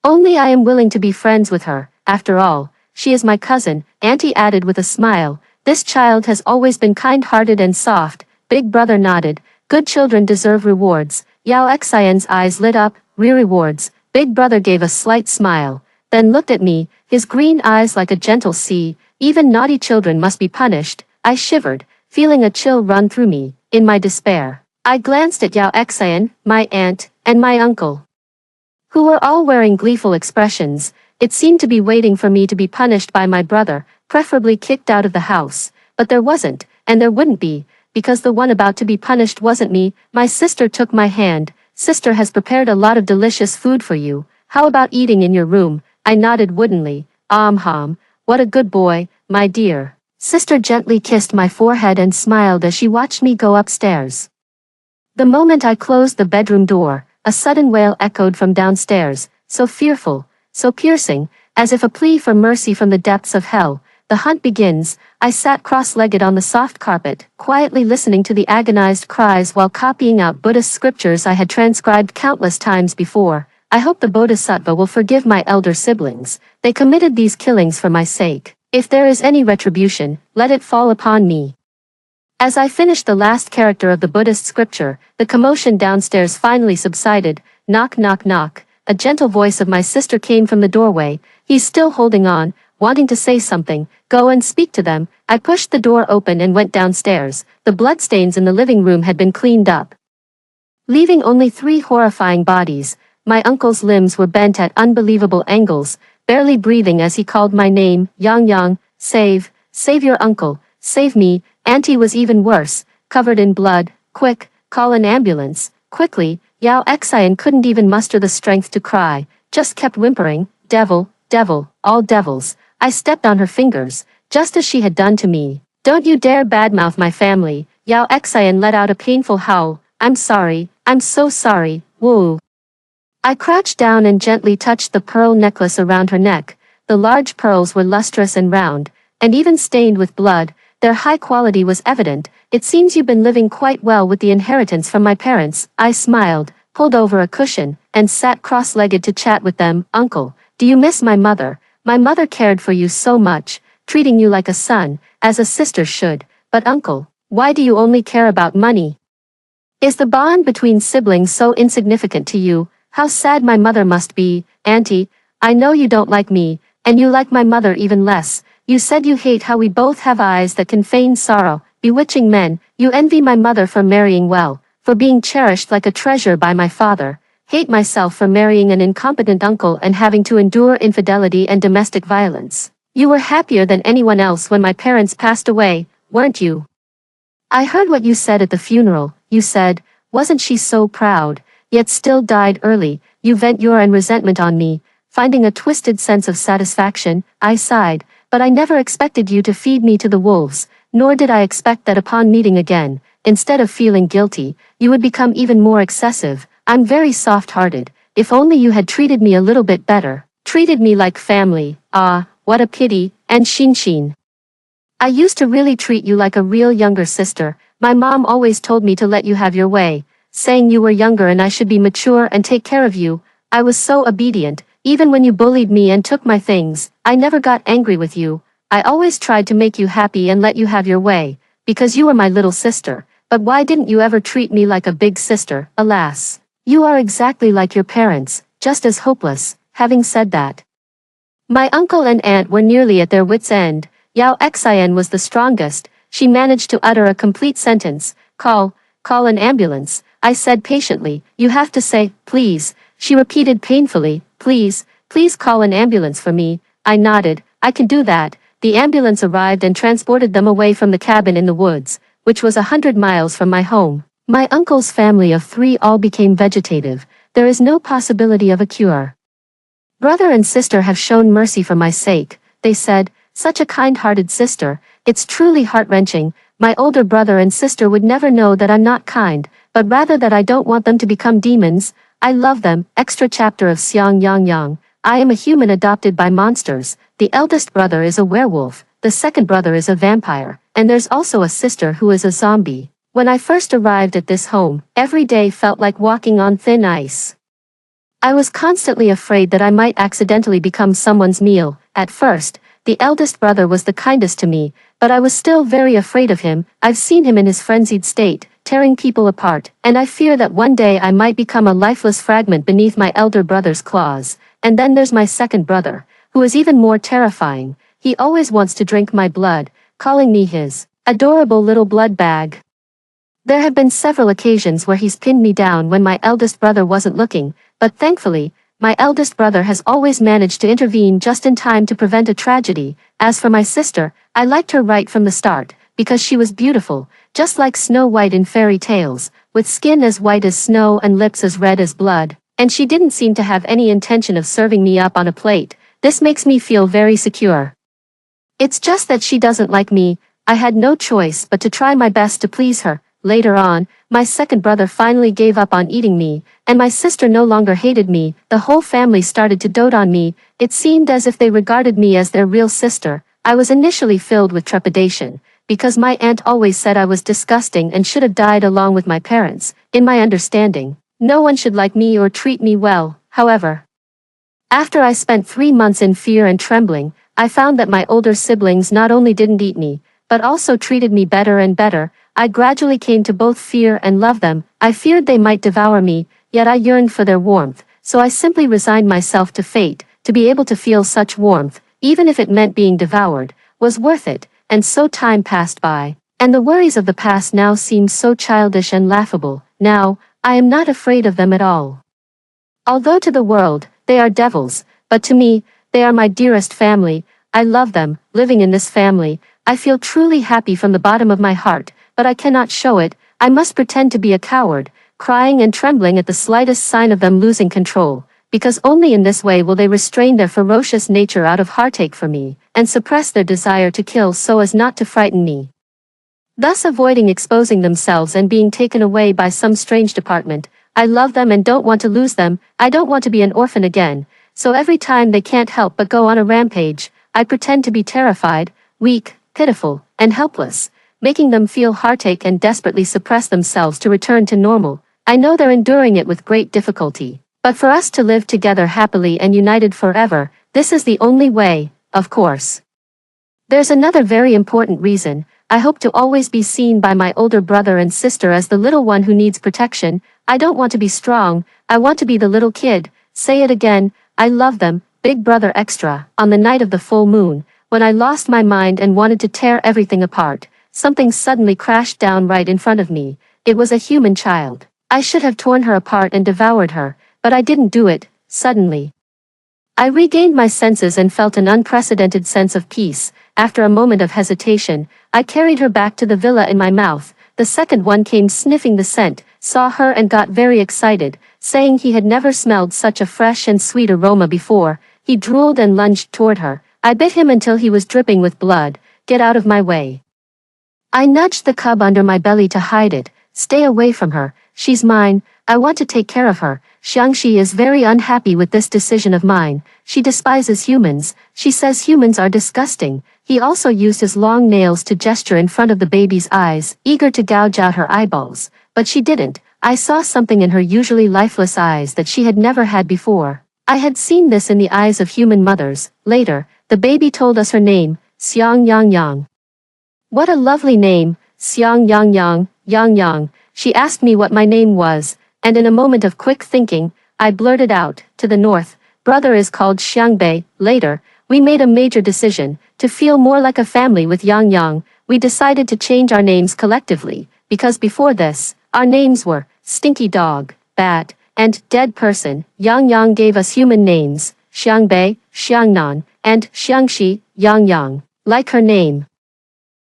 Only I am willing to be friends with her. After all, she is my cousin," Auntie added with a smile. "This child has always been kind-hearted and soft." Big brother nodded. "Good children deserve rewards." Yao Xian's eyes lit up. "Rewards." Big brother gave a slight smile, then looked at me, his green eyes like a gentle sea. "Even naughty children must be punished." I shivered, feeling a chill run through me. In my despair, I glanced at Yao Xian, my aunt, and my uncle, who were all wearing gleeful expressions. It seemed to be waiting for me to be punished by my brother, preferably kicked out of the house. But there wasn't, and there wouldn't be, because the one about to be punished wasn't me. My sister took my hand. "Sister has prepared a lot of delicious food for you. How about eating in your room?" I nodded woodenly. What a good boy, my dear." Sister gently kissed my forehead and smiled as she watched me go upstairs. The moment I closed the bedroom door, a sudden wail echoed from downstairs, so fearful, so piercing, as if a plea for mercy from the depths of hell. "The hunt begins." I sat cross-legged on the soft carpet, quietly listening to the agonized cries while copying out Buddhist scriptures I had transcribed countless times before. I hope the Bodhisattva will forgive my elder siblings. They committed these killings for my sake. If there is any retribution, let it fall upon me. As I finished the last character of the Buddhist scripture, the commotion downstairs finally subsided. Knock, knock, knock. A gentle voice of my sister came from the doorway. "He's still holding on, wanting to say something. Go and speak to them." I pushed the door open and went downstairs. The bloodstains in the living room had been cleaned up, leaving only 3 horrifying bodies. My uncle's limbs were bent at unbelievable angles, barely breathing as he called my name. Yang, save your uncle, save me." Auntie was even worse, covered in blood. "Quick, call an ambulance, quickly." Yao Xian couldn't even muster the strength to cry, just kept whimpering, "Devil, devil, all devils." I stepped on her fingers, just as she had done to me. "Don't you dare badmouth my family." Yao Xian let out a painful howl. I'm so sorry, woo." I crouched down and gently touched the pearl necklace around her neck. The large pearls were lustrous and round, and even stained with blood. Their high quality was evident. "It seems you've been living quite well with the inheritance from my parents." I smiled, pulled over a cushion, and sat cross-legged to chat with them. "Uncle, do you miss my mother? My mother cared for you so much, treating you like a son, as a sister should. But uncle, why do you only care about money? Is the bond between siblings so insignificant to you? How sad my mother must be." "Auntie, I know you don't like me, and you like my mother even less. You said you hate how we both have eyes that can feign sorrow." bewitching men, you envy my mother for marrying well, for being cherished like a treasure by my father, hate myself for marrying an incompetent uncle and having to endure infidelity and domestic violence. You were happier than anyone else when my parents passed away, weren't you? I heard what you said at the funeral. You said, wasn't she so proud, yet still died early. You vent your and resentment on me, finding a twisted sense of satisfaction. I sighed, but I never expected you to feed me to the wolves, nor did I expect that upon meeting again, instead of feeling guilty, you would become even more excessive. I'm very soft-hearted. If only you had treated me a little bit better, treated me like family. Ah, what a pity. And Shin. I used to really treat you like a real younger sister. My mom always told me to let you have your way, saying you were younger and I should be mature and take care of you. I was so obedient, even when you bullied me and took my things. I never got angry with you. I always tried to make you happy and let you have your way, because you were my little sister. But why didn't you ever treat me like a big sister? Alas, you are exactly like your parents, just as hopeless. Having said that, my uncle and aunt were nearly at their wits' end. Yao Xin was the strongest. She managed to utter a complete sentence. Call an ambulance. I said patiently. You have to say, please. She repeated painfully, please call an ambulance for me. I nodded. I can do that. The ambulance arrived and transported them away from the cabin in the woods, which was 100 miles from my home. My uncle's family of 3 all became vegetative. There is no possibility of a cure. Brother and sister have shown mercy for my sake, they said. Such a kind-hearted sister. It's truly heart-wrenching. My older brother and sister would never know that I'm not kind, but rather that I don't want them to become demons. I love them. Extra chapter of Xiang Yang Yang. I am a human adopted by monsters. The eldest brother is a werewolf, the second brother is a vampire, and there's also a sister who is a zombie. When I first arrived at this home, every day felt like walking on thin ice. I was constantly afraid that I might accidentally become someone's meal. At first, the eldest brother was the kindest to me, but I was still very afraid of him. I've seen him in his frenzied state, tearing people apart, and I fear that one day I might become a lifeless fragment beneath my elder brother's claws. And then there's my second brother, who is even more terrifying. He always wants to drink my blood, calling me his adorable little blood bag. There have been several occasions where he's pinned me down when my eldest brother wasn't looking, but thankfully, my eldest brother has always managed to intervene just in time to prevent a tragedy. As for my sister, I liked her right from the start, because she was beautiful, just like Snow White in fairy tales, with skin as white as snow and lips as red as blood, and she didn't seem to have any intention of serving me up on a plate. This makes me feel very secure. It's just that she doesn't like me. I had no choice but to try my best to please her. Later on, my second brother finally gave up on eating me, and my sister no longer hated me. The whole family started to dote on me. It seemed as if they regarded me as their real sister. I was initially filled with trepidation, because my aunt always said I was disgusting and should have died along with my parents. In my understanding, no one should like me or treat me well. However, after I spent 3 months in fear and trembling, I found that my older siblings not only didn't eat me, but also treated me better and better. I gradually came to both fear and love them. I feared they might devour me, yet I yearned for their warmth, so I simply resigned myself to fate. To be able to feel such warmth, even if it meant being devoured, was worth it. And so time passed by, and the worries of the past now seemed so childish and laughable. Now, I am not afraid of them at all. Although to the world, they are devils, but to me, they are my dearest family. I love them. Living in this family, I feel truly happy from the bottom of my heart, but I cannot show it. I must pretend to be a coward, crying and trembling at the slightest sign of them losing control, because only in this way will they restrain their ferocious nature out of heartache for me, and suppress their desire to kill so as not to frighten me, thus avoiding exposing themselves and being taken away by some strange department. I love them and don't want to lose them. I don't want to be an orphan again, so every time they can't help but go on a rampage, I pretend to be terrified, weak, pitiful, and helpless, making them feel heartache and desperately suppress themselves to return to normal. I know they're enduring it with great difficulty, but for us to live together happily and united forever, this is the only way, of course. There's another very important reason. I hope to always be seen by my older brother and sister as the little one who needs protection. I don't want to be strong, I want to be the little kid. Say it again, I love them. Big Brother Extra. On the night of the full moon, when I lost my mind and wanted to tear everything apart, something suddenly crashed down right in front of me. It was a human child. I should have torn her apart and devoured her, but I didn't do it. Suddenly, I regained my senses and felt an unprecedented sense of peace. After a moment of hesitation, I carried her back to the villa in my mouth. The second one came sniffing the scent, saw her and got very excited, saying he had never smelled such a fresh and sweet aroma before. He drooled and lunged toward her. I bit him until he was dripping with blood. Get out of my way. I nudged the cub under my belly to hide it. Stay away from her. She's mine. I want to take care of her. Xiangxi is very unhappy with this decision of mine. She despises humans. She says humans are disgusting. He also used his long nails to gesture in front of the baby's eyes, eager to gouge out her eyeballs. But she didn't. I saw something in her usually lifeless eyes that she had never had before. I had seen this in the eyes of human mothers. Later, the baby told us her name, Xiang Yang Yang. What a lovely name, Xiang Yang Yang, Yang Yang. She asked me what my name was, and in a moment of quick thinking, I blurted out, to the north, brother is called Xiangbei. Later, we made a major decision, to feel more like a family with Yang Yang. We decided to change our names collectively, because before this, our names were Stinky Dog, Bat, and Dead Person. Yang Yang gave us human names, Xiangbei, Xiangnan, and Xiangxi. Yang Yang, like her name,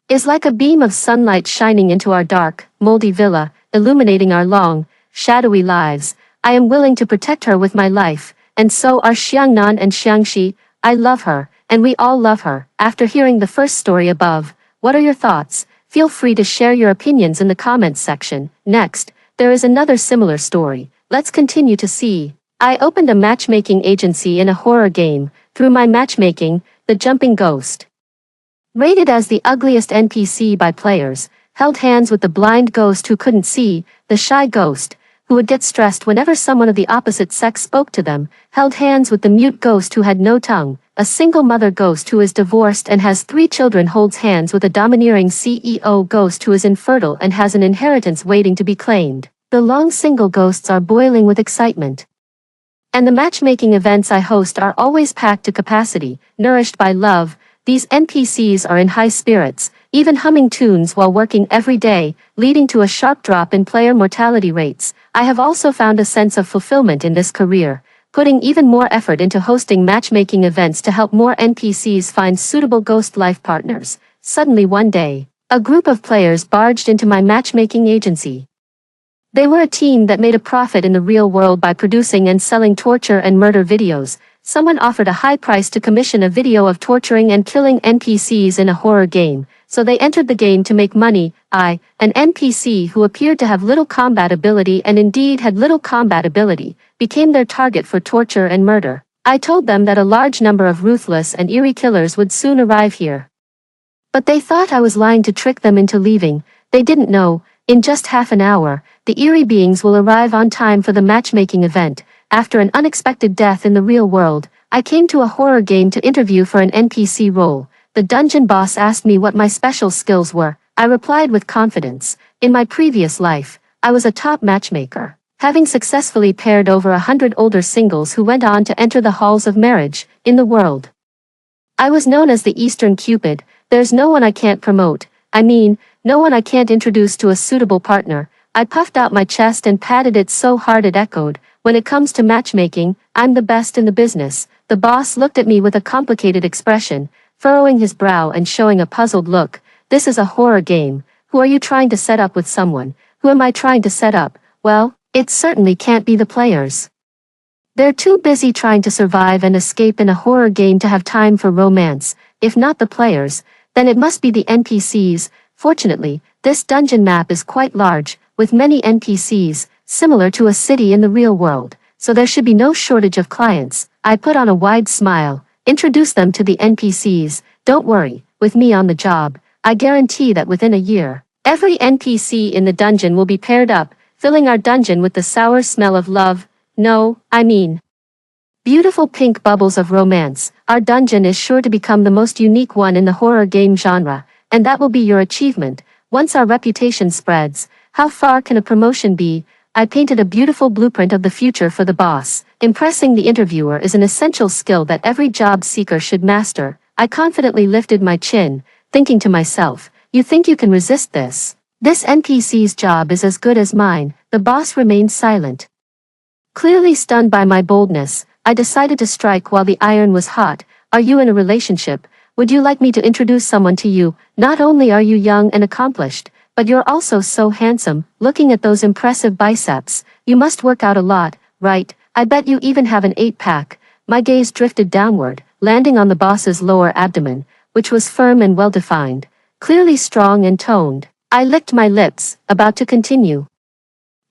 is like a beam of sunlight shining into our dark, moldy villa, illuminating our long, shadowy lives. I am willing to protect her with my life, and so are Xiangnan and Xiangxi. I love her, and we all love her. After hearing the first story above, what are your thoughts? Feel free to share your opinions in the comments section. Next, there is another similar story. Let's continue to see. I opened a matchmaking agency in a horror game. Through my matchmaking, the jumping ghost, rated as the ugliest NPC by players, held hands with the blind ghost who couldn't see, the shy ghost, who would get stressed whenever someone of the opposite sex spoke to them, held hands with the mute ghost who had no tongue, a single mother ghost who is divorced and has 3 children holds hands with a domineering CEO ghost who is infertile and has an inheritance waiting to be claimed. The long single ghosts are boiling with excitement. And the matchmaking events I host are always packed to capacity, nourished by love. These NPCs are in high spirits, even humming tunes while working every day, leading to a sharp drop in player mortality rates. I have also found a sense of fulfillment in this career, putting even more effort into hosting matchmaking events to help more NPCs find suitable ghost life partners. Suddenly one day, a group of players barged into my matchmaking agency. They were a team that made a profit in the real world by producing and selling torture and murder videos. Someone offered a high price to commission a video of torturing and killing NPCs in a horror game, so they entered the game to make money. I, an NPC who appeared to have little combat ability and indeed had little combat ability, became their target for torture and murder. I told them that a large number of ruthless and eerie killers would soon arrive here. But they thought I was lying to trick them into leaving. They didn't know, in just half an hour, the eerie beings will arrive on time for the matchmaking event. After an unexpected death in the real world, I came to a horror game to interview for an NPC role. The dungeon boss asked me what my special skills were. I replied with confidence. In my previous life, I was a top matchmaker, having successfully paired over 100 older singles who went on to enter the halls of marriage in the world. I was known as the Eastern Cupid. There's no one I can't promote. I mean, no one I can't introduce to a suitable partner. I puffed out my chest and patted it so hard it echoed. When it comes to matchmaking, I'm the best in the business. The boss looked at me with a complicated expression, furrowing his brow and showing a puzzled look. This is a horror game. Who are you trying to set up with someone? Who am I trying to set up? Well, it certainly can't be the players. They're too busy trying to survive and escape in a horror game to have time for romance. If not the players, then it must be the NPCs. Fortunately, this dungeon map is quite large, with many NPCs, similar to a city in the real world, so there should be no shortage of clients. I put on a wide smile, introduced them to the NPCs. Don't worry, with me on the job, I guarantee that within a year, every NPC in the dungeon will be paired up, filling our dungeon with the sour smell of love. No, I mean, beautiful pink bubbles of romance. Our dungeon is sure to become the most unique one in the horror game genre, and that will be your achievement. Once our reputation spreads, how far can a promotion be? I painted a beautiful blueprint of the future for the boss. Impressing the interviewer is an essential skill that every job seeker should master. I confidently lifted my chin, thinking to myself, You think you can resist this? This NPC's job is as good as mine." The boss remained silent. Clearly stunned by my boldness, I decided to strike while the iron was hot. "Are you in a relationship? Would you like me to introduce someone to you? Not only are you young and accomplished, but you're also so handsome. Looking at those impressive biceps, you must work out a lot, right? I bet you even have an 8-pack. My gaze drifted downward, landing on the boss's lower abdomen, which was firm and well-defined, clearly strong and toned. I licked my lips, about to continue.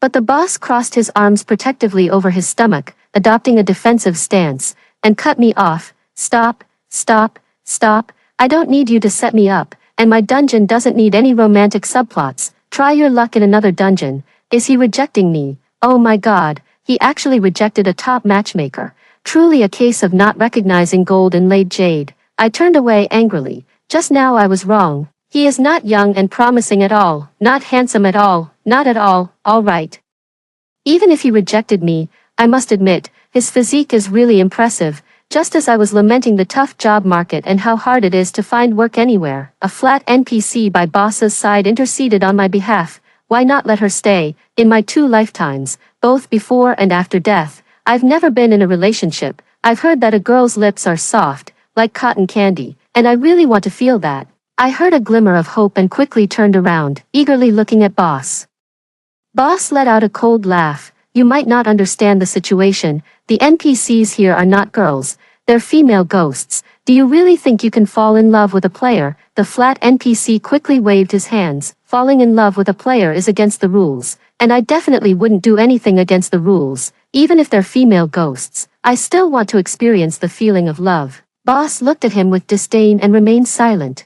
But the boss crossed his arms protectively over his stomach, adopting a defensive stance, and cut me off. "Stop, stop, stop. I don't need you to set me up, and my dungeon doesn't need any romantic subplots. Try your luck in another dungeon." Is he rejecting me? Oh my god, he actually rejected a top matchmaker. Truly a case of not recognizing gold in laid jade. I turned away angrily. Just now I was wrong. He is not young and promising at all, not handsome at all, not at all right. Even if he rejected me, I must admit, his physique is really impressive. Just as I was lamenting the tough job market and how hard it is to find work anywhere, a flat NPC by boss's side interceded on my behalf. Why not let her stay? In my 2 lifetimes, both before and after death, I've never been in a relationship. I've heard that a girl's lips are soft, like cotton candy, and I really want to feel that. I heard a glimmer of hope and quickly turned around, eagerly looking at Boss. Boss let out a cold laugh. "You might not understand the situation. The NPCs here are not girls. They're female ghosts. Do you really think you can fall in love with a player?" The flat NPC quickly waved his hands. "Falling in love with a player is against the rules, and I definitely wouldn't do anything against the rules. Even if they're female ghosts, I still want to experience the feeling of love." Boss looked at him with disdain and remained silent.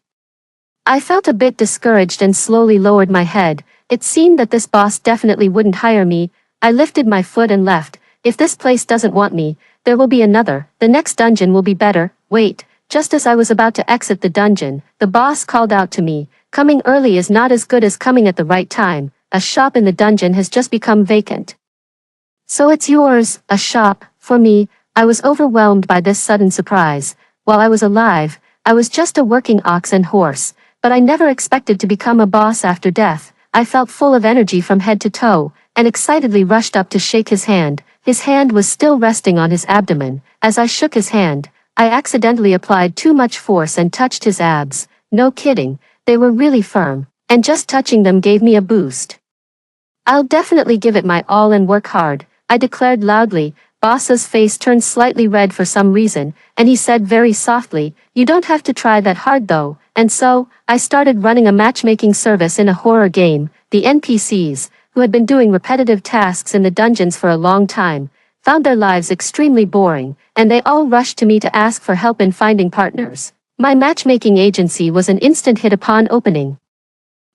I felt a bit discouraged and slowly lowered my head. It seemed that this boss definitely wouldn't hire me. I lifted my foot and left. If this place doesn't want me, there will be another. The next dungeon will be better. Wait, just as I was about to exit the dungeon, the boss called out to me. "Coming early is not as good as coming at the right time. A shop in the dungeon has just become vacant." "So it's yours, a shop." For me, I was overwhelmed by this sudden surprise. While I was alive, I was just a working ox and horse, but I never expected to become a boss after death. I felt full of energy from head to toe, and excitedly rushed up to shake his hand. His hand was still resting on his abdomen. As I shook his hand, I accidentally applied too much force and touched his abs. No kidding, they were really firm, and just touching them gave me a boost. "I'll definitely give it my all and work hard," I declared loudly. Boss's face turned slightly red for some reason, and he said very softly, "You don't have to try that hard though." And so, I started running a matchmaking service in a horror game. The NPCs, who had been doing repetitive tasks in the dungeons for a long time, found their lives extremely boring, and they all rushed to me to ask for help in finding partners. My matchmaking agency was an instant hit upon opening.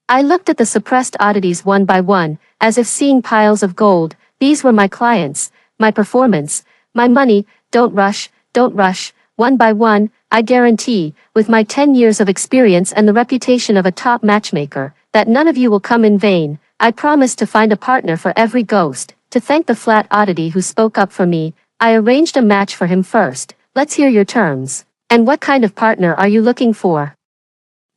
I looked at the suppressed oddities one by one, as if seeing piles of gold. These were my clients, my performance, my money. Don't rush, don't rush. One by one, I guarantee, with my 10 years of experience and the reputation of a top matchmaker, that none of you will come in vain. I promise to find a partner for every ghost. To thank the flat oddity who spoke up for me, I arranged a match for him first. "Let's hear your terms. And what kind of partner are you looking for?"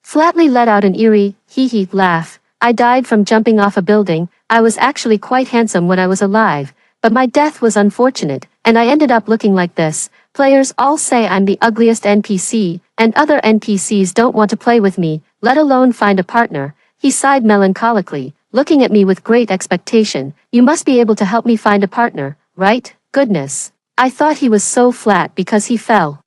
Flatly let out an eerie, hee-hee laugh. "I died from jumping off a building. I was actually quite handsome when I was alive, but my death was unfortunate, and I ended up looking like this. Players all say I'm the ugliest NPC, and other NPCs don't want to play with me, let alone find a partner." He sighed melancholically, looking at me with great expectation. "You must be able to help me find a partner, right?" Goodness. I thought he was so flat because he fell.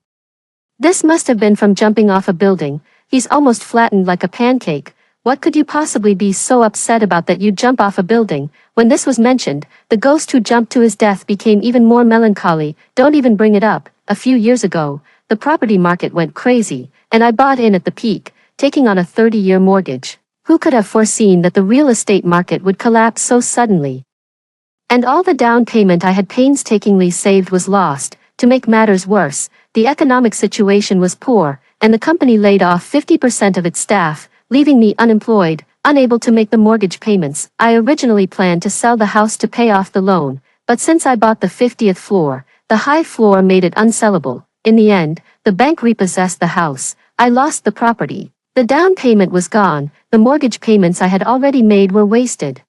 This must have been from jumping off a building. He's almost flattened like a pancake. What could you possibly be so upset about that you jump off a building? When this was mentioned, the ghost who jumped to his death became even more melancholy. "Don't even bring it up. A few years ago, the property market went crazy, and I bought in at the peak, taking on a 30-year mortgage. Who could have foreseen that the real estate market would collapse so suddenly? And all the down payment I had painstakingly saved was lost. To make matters worse, the economic situation was poor, and the company laid off 50% of its staff, leaving me unemployed, unable to make the mortgage payments. I originally planned to sell the house to pay off the loan, but since I bought the 50th floor, the high floor made it unsellable. In the end, the bank repossessed the house. I lost the property, The down payment was gone, the mortgage payments I had already made were wasted.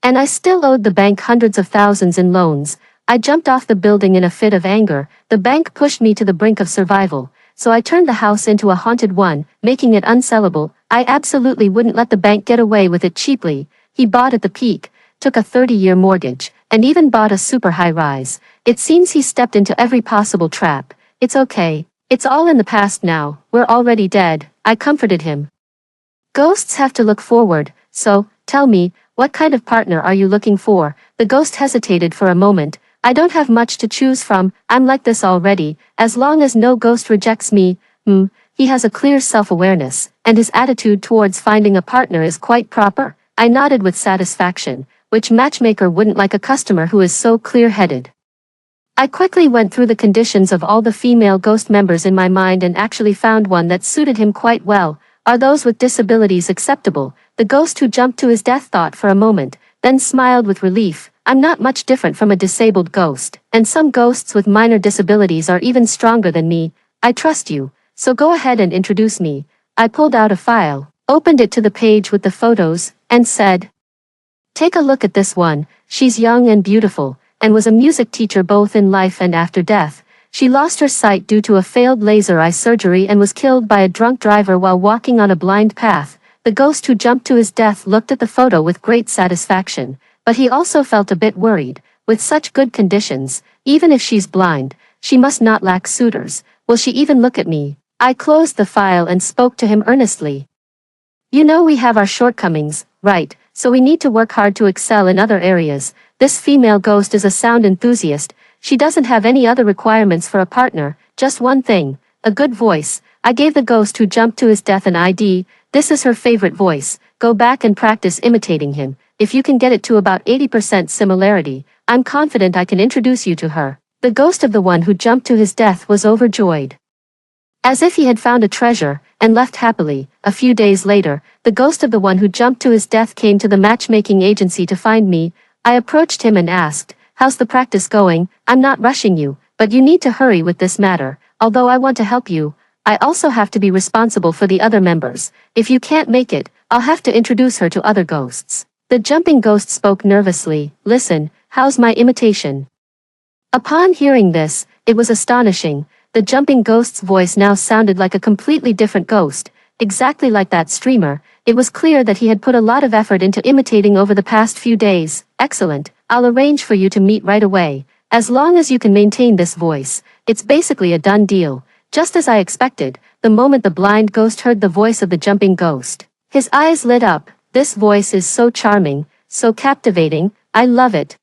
And I still owed the bank hundreds of thousands in loans. I jumped off the building in a fit of anger. The bank pushed me to the brink of survival, so I turned the house into a haunted one, making it unsellable. I absolutely wouldn't let the bank get away with it cheaply. He bought at the peak, took a 30-year mortgage, and even bought a super high-rise. It seems he stepped into every possible trap. It's okay. It's all in the past now. We're already dead. I comforted him. Ghosts have to look forward, so, tell me, what kind of partner are you looking for? The ghost hesitated for a moment. I don't have much to choose from, I'm like this already, as long as no ghost rejects me. He has a clear self-awareness, and his attitude towards finding a partner is quite proper. I nodded with satisfaction, which matchmaker wouldn't like a customer who is so clear-headed. I quickly went through the conditions of all the female ghost members in my mind and actually found one that suited him quite well. Are those with disabilities acceptable? The ghost who jumped to his death thought for a moment, then smiled with relief. I'm not much different from a disabled ghost, and some ghosts with minor disabilities are even stronger than me. I trust you, so go ahead and introduce me. I pulled out a file, opened it to the page with the photos, and said, "Take a look at this one. She's young and beautiful, and was a music teacher both in life and after death. She lost her sight due to a failed laser eye surgery and was killed by a drunk driver while walking on a blind path." The ghost who jumped to his death looked at the photo with great satisfaction, but he also felt a bit worried. With such good conditions, even if she's blind, she must not lack suitors. Will she even look at me? I closed the file and spoke to him earnestly. You know we have our shortcomings, right? So we need to work hard to excel in other areas. This female ghost is a sound enthusiast. She doesn't have any other requirements for a partner, just one thing, a good voice. I gave the ghost who jumped to his death an ID. This is her favorite voice. Go back and practice imitating him. If you can get it to about 80% similarity, I'm confident I can introduce you to her. The ghost of the one who jumped to his death was overjoyed, as if he had found a treasure, and left happily. A few days later, the ghost of the one who jumped to his death came to the matchmaking agency to find me. I approached him and asked, "How's the practice going? I'm not rushing you, but you need to hurry with this matter. Although I want to help you, I also have to be responsible for the other members. If you can't make it, I'll have to introduce her to other ghosts." The jumping ghost spoke nervously. "Listen, how's my imitation?" Upon hearing this, it was astonishing. The jumping ghost's voice now sounded like a completely different ghost, exactly like that streamer. It was clear that he had put a lot of effort into imitating over the past few days. "Excellent, I'll arrange for you to meet right away. As long as you can maintain this voice, it's basically a done deal." Just as I expected, the moment the blind ghost heard the voice of the jumping ghost, his eyes lit up. "This voice is so charming, so captivating, I love it.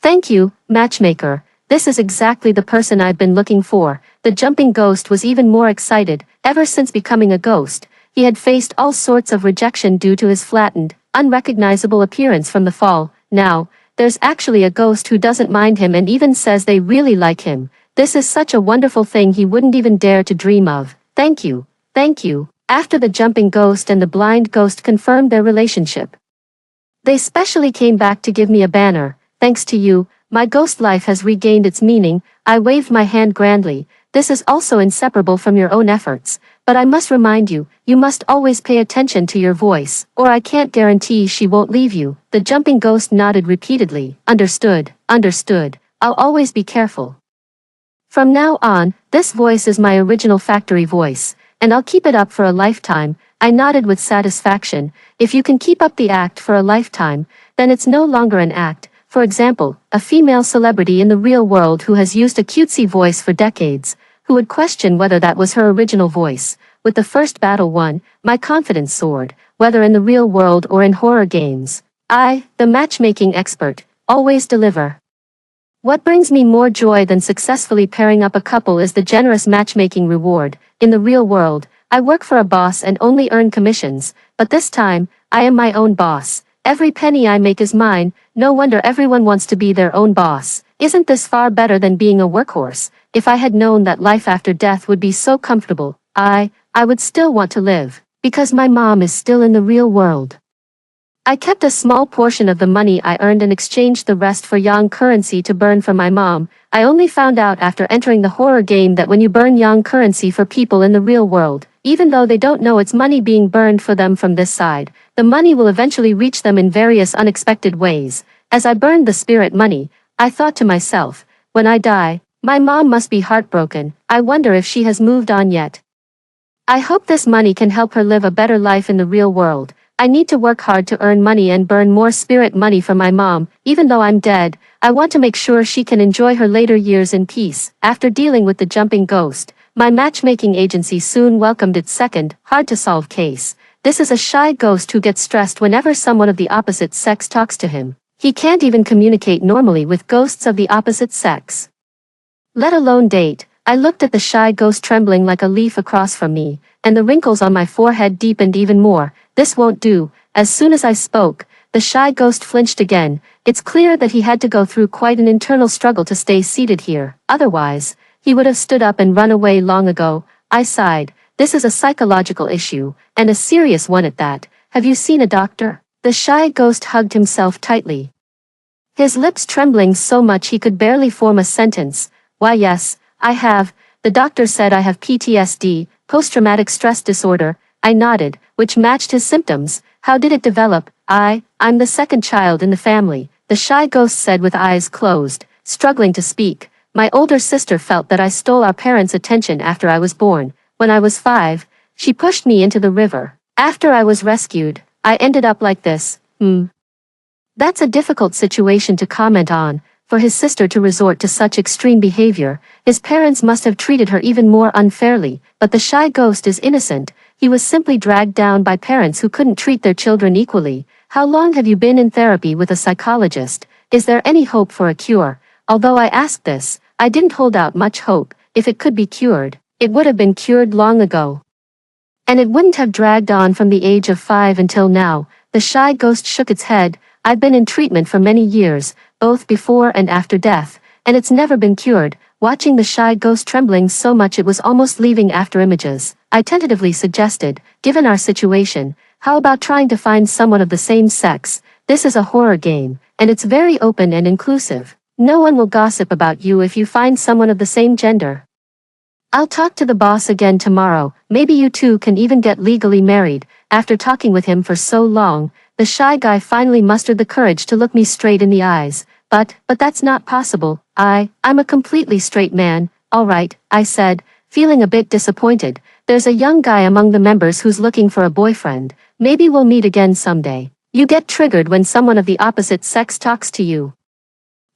Thank you, matchmaker. This is exactly the person I've been looking for." The jumping ghost was even more excited. Ever since becoming a ghost, he had faced all sorts of rejection due to his flattened, unrecognizable appearance from the fall. Now, there's actually a ghost who doesn't mind him and even says they really like him. This is such a wonderful thing he wouldn't even dare to dream of. Thank you, thank you. After the jumping ghost and the blind ghost confirmed their relationship, they specially came back to give me a banner. "Thanks to you, my ghost life has regained its meaning." I waved my hand grandly. "This is also inseparable from your own efforts. But I must remind you, you must always pay attention to your voice, or I can't guarantee she won't leave you." The jumping ghost nodded repeatedly. "Understood, understood. I'll always be careful. From now on, this voice is my original factory voice, and I'll keep it up for a lifetime." I nodded with satisfaction. If you can keep up the act for a lifetime, then it's no longer an act. For example, a female celebrity in the real world who has used a cutesy voice for decades, who would question whether that was her original voice. With the first battle won, my confidence soared, whether in the real world or in horror games. I, the matchmaking expert, always deliver. What brings me more joy than successfully pairing up a couple is the generous matchmaking reward. In the real world, I work for a boss and only earn commissions, but this time, I am my own boss. Every penny I make is mine. No wonder everyone wants to be their own boss. Isn't this far better than being a workhorse? If I had known that life after death would be so comfortable, I would still want to live, because my mom is still in the real world. I kept a small portion of the money I earned and exchanged the rest for yang currency to burn for my mom. I only found out after entering the horror game that when you burn yang currency for people in the real world, Even though they don't know it's money being burned for them from this side, the money will eventually reach them in various unexpected ways. As I burned the spirit money, I thought to myself, when I die, my mom must be heartbroken. I wonder if she has moved on yet. I hope this money can help her live a better life in the real world. I need to work hard to earn money and burn more spirit money for my mom. Even though I'm dead, I want to make sure she can enjoy her later years in peace. After dealing with the jumping ghost, my matchmaking agency soon welcomed its second, hard-to-solve case. This is a shy ghost who gets stressed whenever someone of the opposite sex talks to him. He can't even communicate normally with ghosts of the opposite sex, let alone date. I looked at the shy ghost trembling like a leaf across from me, and the wrinkles on my forehead deepened even more. This won't do. As soon as I spoke, the shy ghost flinched again. It's clear that he had to go through quite an internal struggle to stay seated here. Otherwise, he would have stood up and run away long ago. I sighed. This is a psychological issue, and a serious one at that. Have you seen a doctor? The shy ghost hugged himself tightly, his lips trembling so much he could barely form a sentence. Why, yes, I have. The doctor said I have PTSD, post-traumatic stress disorder. I nodded, which matched his symptoms. How did it develop? I'm the second child in the family, the shy ghost said with eyes closed, struggling to speak. My older sister felt that I stole our parents' attention after I was born. When I was 5, she pushed me into the river. After I was rescued, I ended up like this. That's a difficult situation to comment on. For his sister to resort to such extreme behavior, his parents must have treated her even more unfairly, but the shy ghost is innocent. He was simply dragged down by parents who couldn't treat their children equally. How long have you been in therapy with a psychologist? Is there any hope for a cure? Although I asked this, I didn't hold out much hope. If it could be cured, it would have been cured long ago. And it wouldn't have dragged on from the age of 5 until now. The shy ghost shook its head. I've been in treatment for many years, both before and after death, and it's never been cured. Watching the shy ghost trembling so much it was almost leaving after images, I tentatively suggested, given our situation, how about trying to find someone of the same sex? This is a horror game, and it's very open and inclusive. No one will gossip about you if you find someone of the same gender. I'll talk to the boss again tomorrow. Maybe you two can even get legally married. After talking with him for so long, the shy guy finally mustered the courage to look me straight in the eyes. But that's not possible. I'm a completely straight man. All right, I said, feeling a bit disappointed. There's a young guy among the members who's looking for a boyfriend. Maybe we'll meet again someday. You get triggered when someone of the opposite sex talks to you,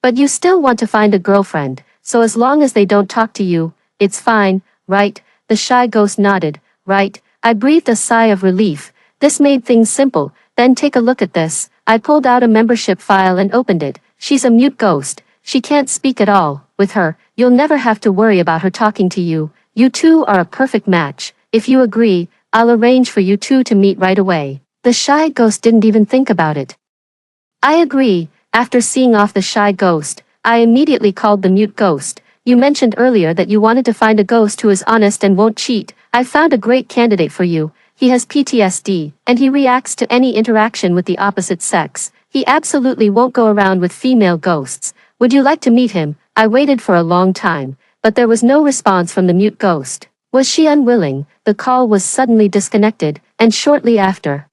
but you still want to find a girlfriend, so as long as they don't talk to you, it's fine, right? The shy ghost nodded. Right. I breathed a sigh of relief. This made things simple. Then take a look at this. I pulled out a membership file and opened it. She's a mute ghost. She can't speak at all. With her, you'll never have to worry about her talking to you. You two are a perfect match. If you agree, I'll arrange for you two to meet right away. The shy ghost didn't even think about it. I agree. After seeing off the shy ghost, I immediately called the mute ghost. You mentioned earlier that you wanted to find a ghost who is honest and won't cheat. I found a great candidate for you. He has PTSD, and he reacts to any interaction with the opposite sex. He absolutely won't go around with female ghosts. Would you like to meet him? I waited for a long time, but there was no response from the mute ghost. Was she unwilling? The call was suddenly disconnected, and shortly after,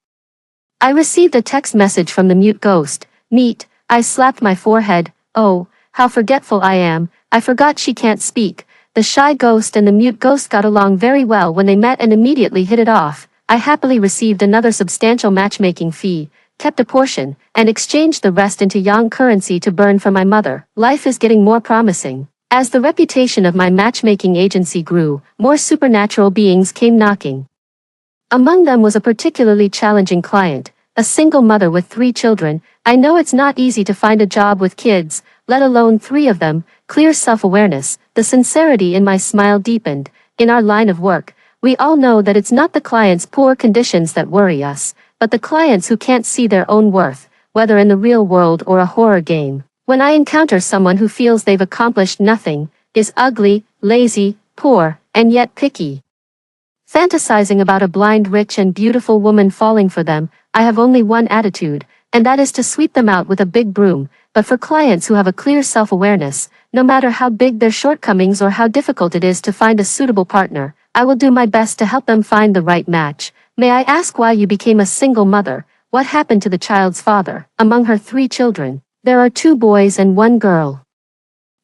I received a text message from the mute ghost. Meet. I slapped my forehead. Oh, how forgetful I am. I forgot she can't speak. The shy ghost and the mute ghost got along very well when they met and immediately hit it off. I happily received another substantial matchmaking fee, kept a portion, and exchanged the rest into yang currency to burn for my mother. Life is getting more promising. As the reputation of my matchmaking agency grew, more supernatural beings came knocking. Among them was a particularly challenging client, a single mother with 3 children. I know it's not easy to find a job with kids, let alone 3 of them. Clear self-awareness. The sincerity in my smile deepened. In our line of work, we all know that it's not the client's poor conditions that worry us, but the clients who can't see their own worth, whether in the real world or a horror game. When I encounter someone who feels they've accomplished nothing, is ugly, lazy, poor, and yet picky, fantasizing about a blind, rich and beautiful woman falling for them, I have only one attitude, and that is to sweep them out with a big broom. But for clients who have a clear self-awareness, no matter how big their shortcomings or how difficult it is to find a suitable partner, I will do my best to help them find the right match. May I ask why you became a single mother? What happened to the child's father? Among her 3 children, there are 2 boys and 1 girl.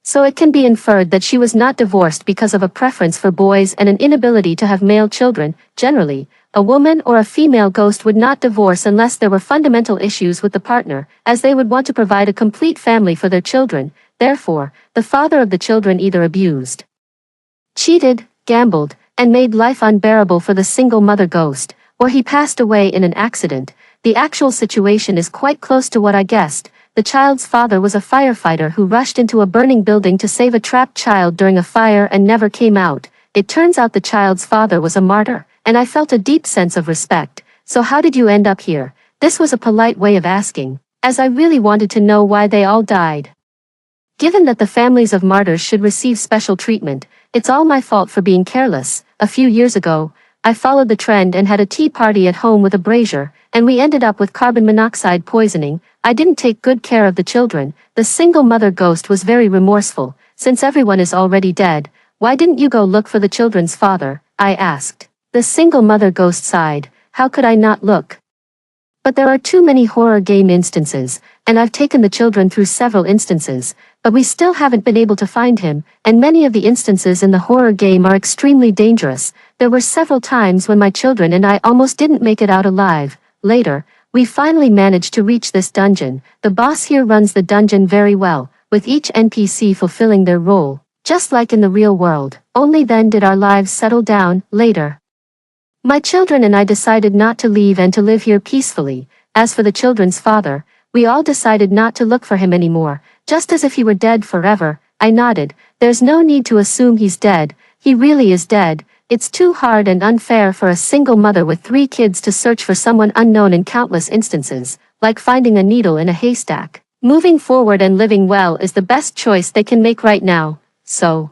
So it can be inferred that she was not divorced because of a preference for boys and an inability to have male children. Generally, a woman or a female ghost would not divorce unless there were fundamental issues with the partner, as they would want to provide a complete family for their children. Therefore, the father of the children either abused, cheated, gambled, and made life unbearable for the single mother ghost, or he passed away in an accident. The actual situation is quite close to what I guessed. The child's father was a firefighter who rushed into a burning building to save a trapped child during a fire and never came out. It turns out the child's father was a martyr, and I felt a deep sense of respect. So how did you end up here? This was a polite way of asking, as I really wanted to know why they all died. Given that the families of martyrs should receive special treatment, it's all my fault for being careless. A few years ago, I followed the trend and had a tea party at home with a brazier, and we ended up with carbon monoxide poisoning. I didn't take good care of the children. The single mother ghost was very remorseful. Since everyone is already dead, why didn't you go look for the children's father? I asked. The single mother ghost sighed. How could I not look? But there are too many horror game instances, and I've taken the children through several instances, but we still haven't been able to find him, and many of the instances in the horror game are extremely dangerous. There were several times when my children and I almost didn't make it out alive. Later, we finally managed to reach this dungeon. The boss here runs the dungeon very well, with each NPC fulfilling their role, just like in the real world. Only then did our lives settle down. Later, my children and I decided not to leave and to live here peacefully. As for the children's father, we all decided not to look for him anymore, just as if he were dead forever. I nodded. There's no need to assume he's dead. He really is dead. It's too hard and unfair for a single mother with 3 kids to search for someone unknown in countless instances, like finding a needle in a haystack. Moving forward and living well is the best choice they can make right now. So,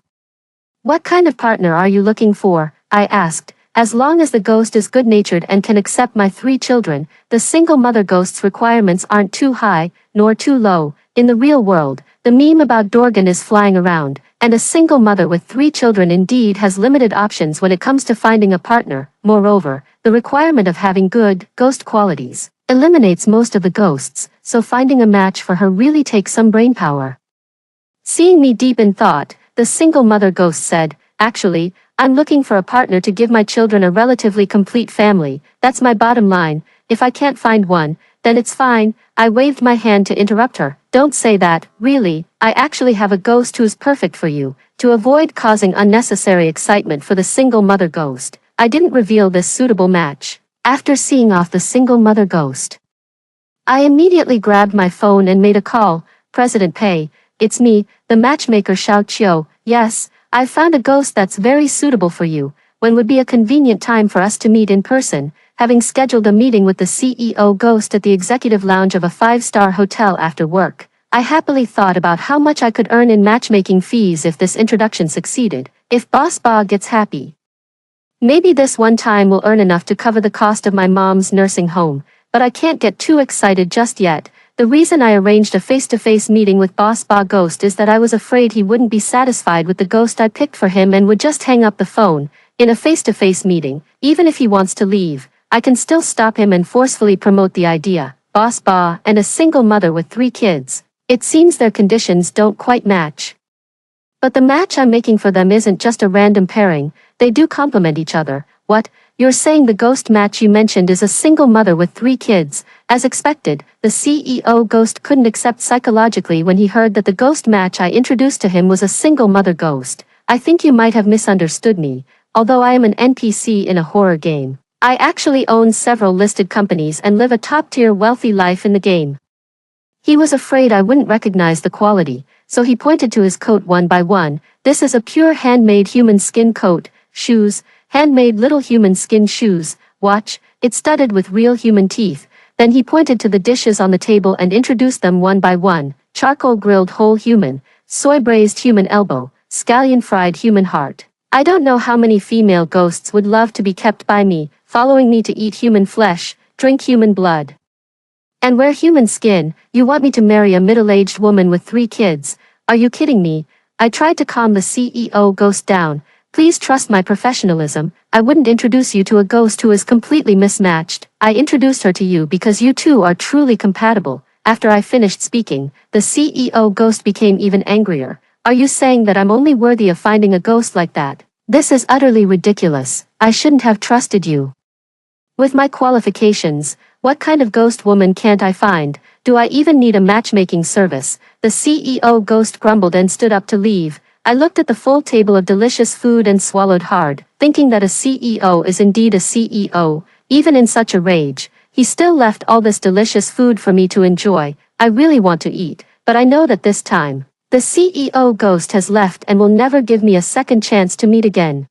what kind of partner are you looking for? I asked. As long as the ghost is good-natured and can accept my 3 children, the single mother ghost's requirements aren't too high, nor too low. In the real world, the meme about Dorgan is flying around, and a single mother with 3 children indeed has limited options when it comes to finding a partner. Moreover, the requirement of having good ghost qualities eliminates most of the ghosts, so finding a match for her really takes some brainpower. Seeing me deep in thought, the single mother ghost said, Actually, I'm looking for a partner to give my children a relatively complete family. That's my bottom line. If I can't find one, then it's fine. I waved my hand to interrupt her. Don't say that, really. I actually have a ghost who's perfect for you. To avoid causing unnecessary excitement for the single mother ghost, I didn't reveal this suitable match. After seeing off the single mother ghost, I immediately grabbed my phone and made a call. President Pei, it's me, the matchmaker Xiao Qiu. Yes, I've found a ghost that's very suitable for you. When would be a convenient time for us to meet in person? Having scheduled a meeting with the CEO ghost at the executive lounge of a 5-star hotel after work, I happily thought about how much I could earn in matchmaking fees if this introduction succeeded, if Boss Ba gets happy. Maybe this one time will earn enough to cover the cost of my mom's nursing home, but I can't get too excited just yet. The reason I arranged a face-to-face meeting with Boss Ba Ghost is that I was afraid he wouldn't be satisfied with the ghost I picked for him and would just hang up the phone. In a face-to-face meeting, even if he wants to leave, I can still stop him and forcefully promote the idea. Boss Ba and a single mother with 3 kids. It seems their conditions don't quite match. But the match I'm making for them isn't just a random pairing, they do complement each other. What? You're saying the ghost match you mentioned is a single mother with 3 kids? As expected, the CEO ghost couldn't accept psychologically when he heard that the ghost match I introduced to him was a single mother ghost. I think you might have misunderstood me. Although I am an NPC in a horror game, I actually own several listed companies and live a top-tier wealthy life in the game. He was afraid I wouldn't recognize the quality, so he pointed to his coat one by one. This is a pure handmade human skin coat. Shoes, handmade little human skin shoes. Watch, it's studded with real human teeth. Then he pointed to the dishes on the table and introduced them one by one. Charcoal grilled whole human, soy braised human elbow, scallion fried human heart. I don't know how many female ghosts would love to be kept by me, following me to eat human flesh, drink human blood, and wear human skin. You want me to marry a middle-aged woman with 3 kids? Are you kidding me? I tried to calm the CEO ghost down, Please trust my professionalism. I wouldn't introduce you to a ghost who is completely mismatched. I introduced her to you because you two are truly compatible. After I finished speaking, the CEO ghost became even angrier. Are you saying that I'm only worthy of finding a ghost like that? This is utterly ridiculous. I shouldn't have trusted you. With my qualifications, what kind of ghost woman can't I find? Do I even need a matchmaking service? The CEO ghost grumbled and stood up to leave. I looked at the full table of delicious food and swallowed hard, thinking that a CEO is indeed a CEO. Even in such a rage, he still left all this delicious food for me to enjoy. I really want to eat, but I know that this time, the CEO ghost has left and will never give me a second chance to meet again.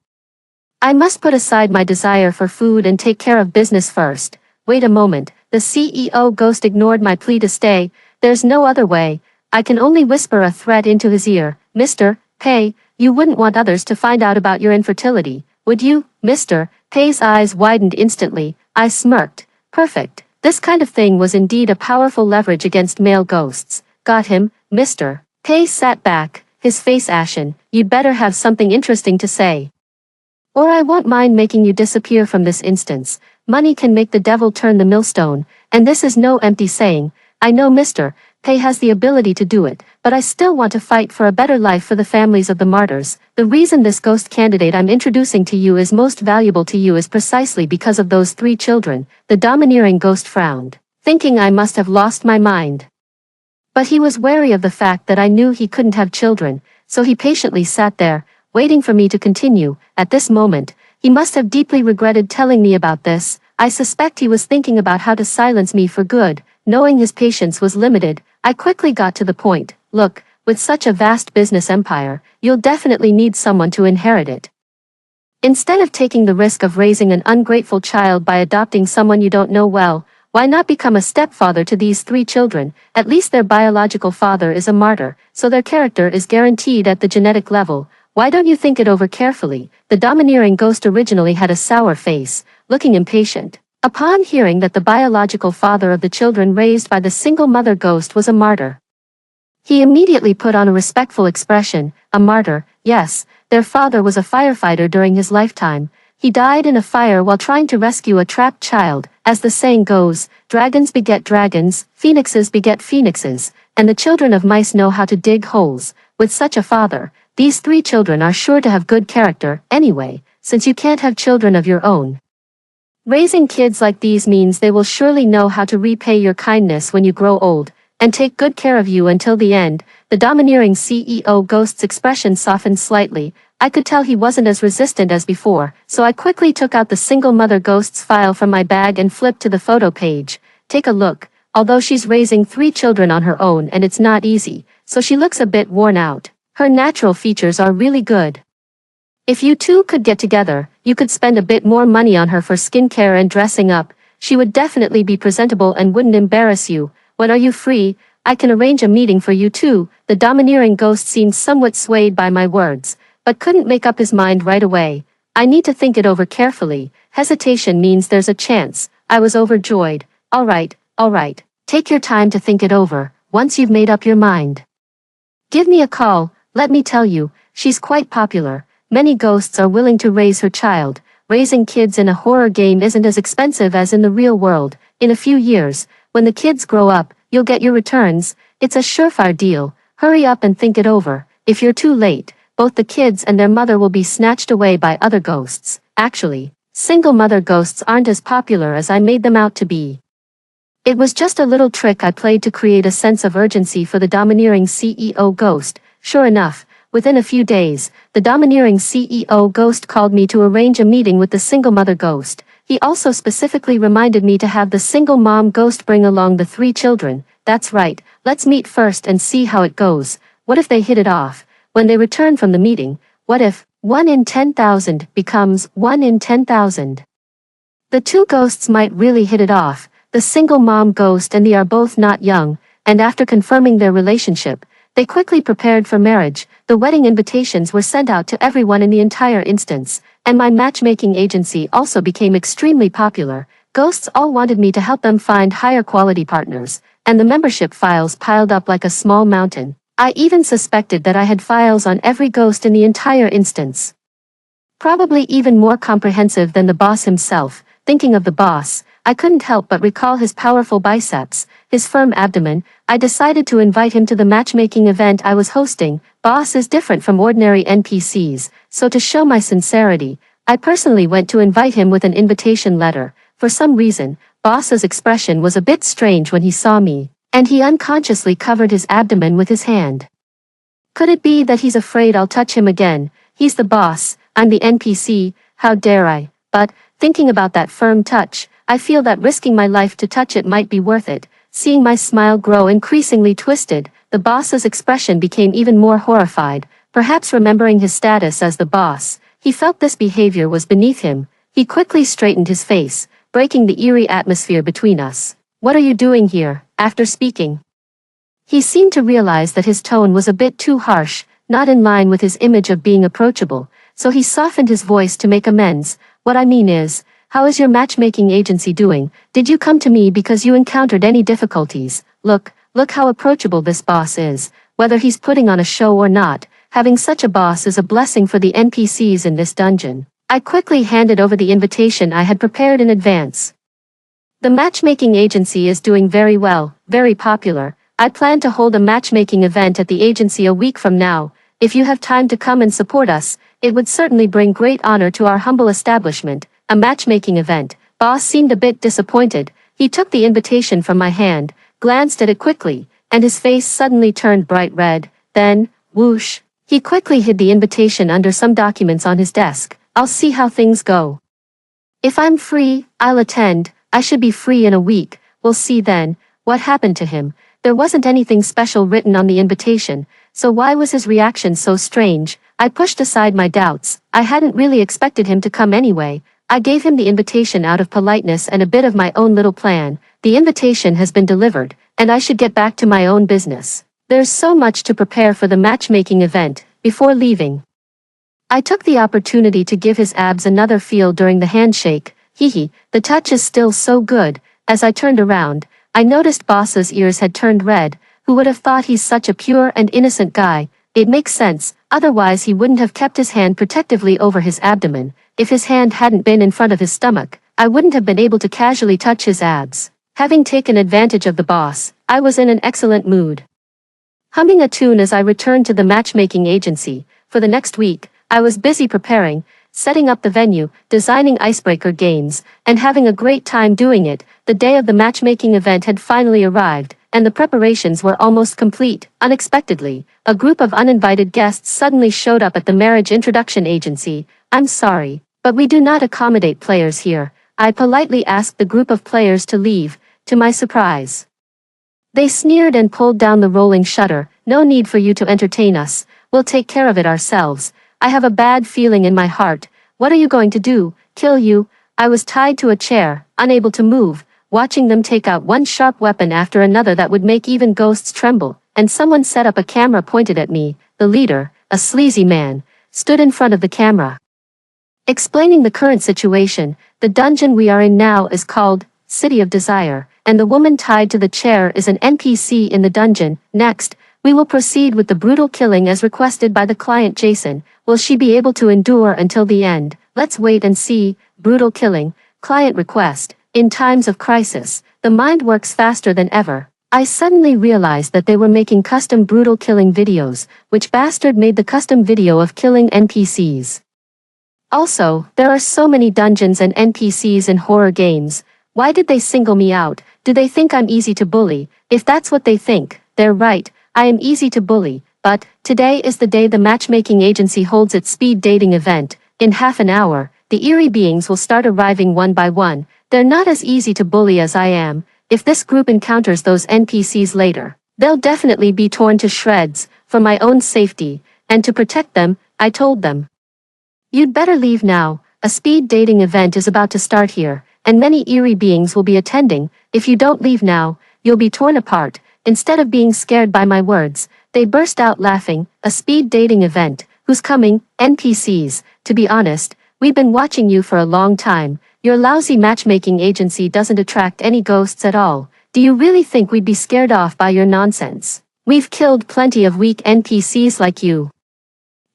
I must put aside my desire for food and take care of business first. Wait a moment, the CEO ghost ignored my plea to stay. There's no other way. I can only whisper a threat into his ear. Mr. Pei, you wouldn't want others to find out about your infertility, would you? Mr. Pei's eyes widened instantly. I smirked. Perfect. This kind of thing was indeed a powerful leverage against male ghosts. Got him, Mr. Pei sat back, his face ashen. You'd better have something interesting to say. Or I won't mind making you disappear from this instance. Money can make the devil turn the millstone, and this is no empty saying. I know Mr. Pei has the ability to do it, but I still want to fight for a better life for the families of the martyrs. The reason this ghost candidate I'm introducing to you is most valuable to you is precisely because of those 3 children. The domineering ghost frowned, thinking I must have lost my mind. But he was wary of the fact that I knew he couldn't have children, so he patiently sat there, waiting for me to continue. At this moment, he must have deeply regretted telling me about this. I suspect he was thinking about how to silence me for good. Knowing his patience was limited, I quickly got to the point. Look, with such a vast business empire, you'll definitely need someone to inherit it. Instead of taking the risk of raising an ungrateful child by adopting someone you don't know well, why not become a stepfather to these 3 children? At least their biological father is a martyr, so their character is guaranteed at the genetic level. Why don't you think it over carefully? The domineering ghost originally had a sour face, looking impatient. Upon hearing that the biological father of the children raised by the single mother ghost was a martyr, he immediately put on a respectful expression. A martyr, yes, their father was a firefighter during his lifetime. He died in a fire while trying to rescue a trapped child. As the saying goes, dragons beget dragons, phoenixes beget phoenixes, and the children of mice know how to dig holes. With such a father, these 3 children are sure to have good character. Anyway, since you can't have children of your own, raising kids like these means they will surely know how to repay your kindness when you grow old, and take good care of you until the end. The domineering CEO ghost's expression softened slightly. I could tell he wasn't as resistant as before, so I quickly took out the single mother ghost's file from my bag and flipped to the photo page. Take a look. Although she's raising 3 children on her own and it's not easy, so she looks a bit worn out, her natural features are really good. If you two could get together, you could spend a bit more money on her for skincare and dressing up. She would definitely be presentable and wouldn't embarrass you. When are you free? I can arrange a meeting for you two. The domineering ghost seemed somewhat swayed by my words, but couldn't make up his mind right away. I need to think it over carefully. Hesitation means there's a chance. I was overjoyed. All right. Take your time to think it over. Once you've made up your mind, give me a call. Let me tell you, she's quite popular. Many ghosts are willing to raise her child. Raising kids in a horror game isn't as expensive as in the real world. In a few years, when the kids grow up, you'll get your returns. It's a surefire deal. Hurry up and think it over. If you're too late, both the kids and their mother will be snatched away by other ghosts. Actually, single mother ghosts aren't as popular as I made them out to be. It was just a little trick I played to create a sense of urgency for the domineering CEO ghost. Sure enough, within a few days, the domineering CEO ghost called me to arrange a meeting with the single mother ghost. He also specifically reminded me to have the single mom ghost bring along the 3 children. That's right, let's meet first and see how it goes. What if they hit it off? When they return from the meeting, what if 1 in 10,000 becomes 1 in 10,000? The 2 ghosts might really hit it off. The single mom ghost and they are both not young, and after confirming their relationship, they quickly prepared for marriage. The wedding invitations were sent out to everyone in the entire instance, and my matchmaking agency also became extremely popular. Ghosts all wanted me to help them find higher quality partners, and the membership files piled up like a small mountain. I even suspected that I had files on every ghost in the entire instance. Probably even more comprehensive than the boss himself. Thinking of the boss, I couldn't help but recall his powerful biceps, his firm abdomen. I decided to invite him to the matchmaking event I was hosting. Boss is different from ordinary NPCs, so to show my sincerity, I personally went to invite him with an invitation letter. For some reason, Boss's expression was a bit strange when he saw me, and he unconsciously covered his abdomen with his hand. Could it be that he's afraid I'll touch him again? He's the boss, I'm the NPC, how dare I? But, thinking about that firm touch, I feel that risking my life to touch it might be worth it. Seeing my smile grow increasingly twisted, the boss's expression became even more horrified. Perhaps remembering his status as the boss, he felt this behavior was beneath him. He quickly straightened his face, breaking the eerie atmosphere between us. What are you doing here? After speaking, he seemed to realize that his tone was a bit too harsh, not in line with his image of being approachable, so he softened his voice to make amends. What I mean is, how is your matchmaking agency doing? Did you come to me because you encountered any difficulties? Look how approachable this boss is. Whether he's putting on a show or not, having such a boss is a blessing for the NPCs in this dungeon. I quickly handed over the invitation I had prepared in advance. The matchmaking agency is doing very well, very popular. I plan to hold a matchmaking event at the agency a week from now. If you have time to come and support us, it would certainly bring great honor to our humble establishment. A matchmaking event. Boss seemed a bit disappointed. He took the invitation from my hand, glanced at it quickly, and his face suddenly turned bright red. Then, whoosh, he quickly hid the invitation under some documents on his desk. I'll see how things go. If I'm free, I'll attend. I should be free in a week. We'll see then. What happened to him? There wasn't anything special written on the invitation, so why was his reaction so strange? I pushed aside my doubts. I hadn't really expected him to come anyway. I gave him the invitation out of politeness and a bit of my own little plan. The invitation has been delivered, and I should get back to my own business. There's so much to prepare for the matchmaking event. Before leaving, I took the opportunity to give his abs another feel during the handshake. The touch is still so good. As I turned around, I noticed Boss's ears had turned red. Who would have thought he's such a pure and innocent guy? It makes sense, otherwise he wouldn't have kept his hand protectively over his abdomen. If his hand hadn't been in front of his stomach, I wouldn't have been able to casually touch his abs. Having taken advantage of the boss, I was in an excellent mood. Humming a tune as I returned to the matchmaking agency, for the next week, I was busy preparing, setting up the venue, designing icebreaker games, and having a great time doing it. The day of the matchmaking event had finally arrived, and the preparations were almost complete. Unexpectedly, a group of uninvited guests suddenly showed up at the marriage introduction agency. I'm sorry, but we do not accommodate players here. I politely asked the group of players to leave. To my surprise, they sneered and pulled down the rolling shutter. No need for you to entertain us. We'll take care of it ourselves. I have a bad feeling in my heart. What are you going to do? Kill you? I was tied to a chair, unable to move, watching them take out one sharp weapon after another that would make even ghosts tremble, and someone set up a camera pointed at me. The leader, a sleazy man, stood in front of the camera, explaining the current situation. The dungeon we are in now is called City of Desire, and the woman tied to the chair is an NPC in the dungeon. Next, we will proceed with the brutal killing as requested by the client Jason. Will she be able to endure until the end? Let's wait and see. Brutal killing, client request. In times of crisis, the mind works faster than ever. I suddenly realized that they were making custom brutal killing videos. Which bastard made the custom video of killing NPCs? Also, there are so many dungeons and NPCs in horror games. Why did they single me out? Do they think I'm easy to bully? If that's what they think, they're right. I am easy to bully, but today is the day the matchmaking agency holds its speed dating event. In half an hour, the eerie beings will start arriving one by one. They're not as easy to bully as I am. If this group encounters those NPCs later, they'll definitely be torn to shreds. For my own safety, and to protect them, I told them, you'd better leave now. A speed dating event is about to start here, and many eerie beings will be attending. If you don't leave now, you'll be torn apart. Instead of being scared by my words, they burst out laughing. A speed dating event? Who's coming? NPCs. To be honest, we've been watching you for a long time. Your lousy matchmaking agency doesn't attract any ghosts at all. Do you really think we'd be scared off by your nonsense? We've killed plenty of weak NPCs like you.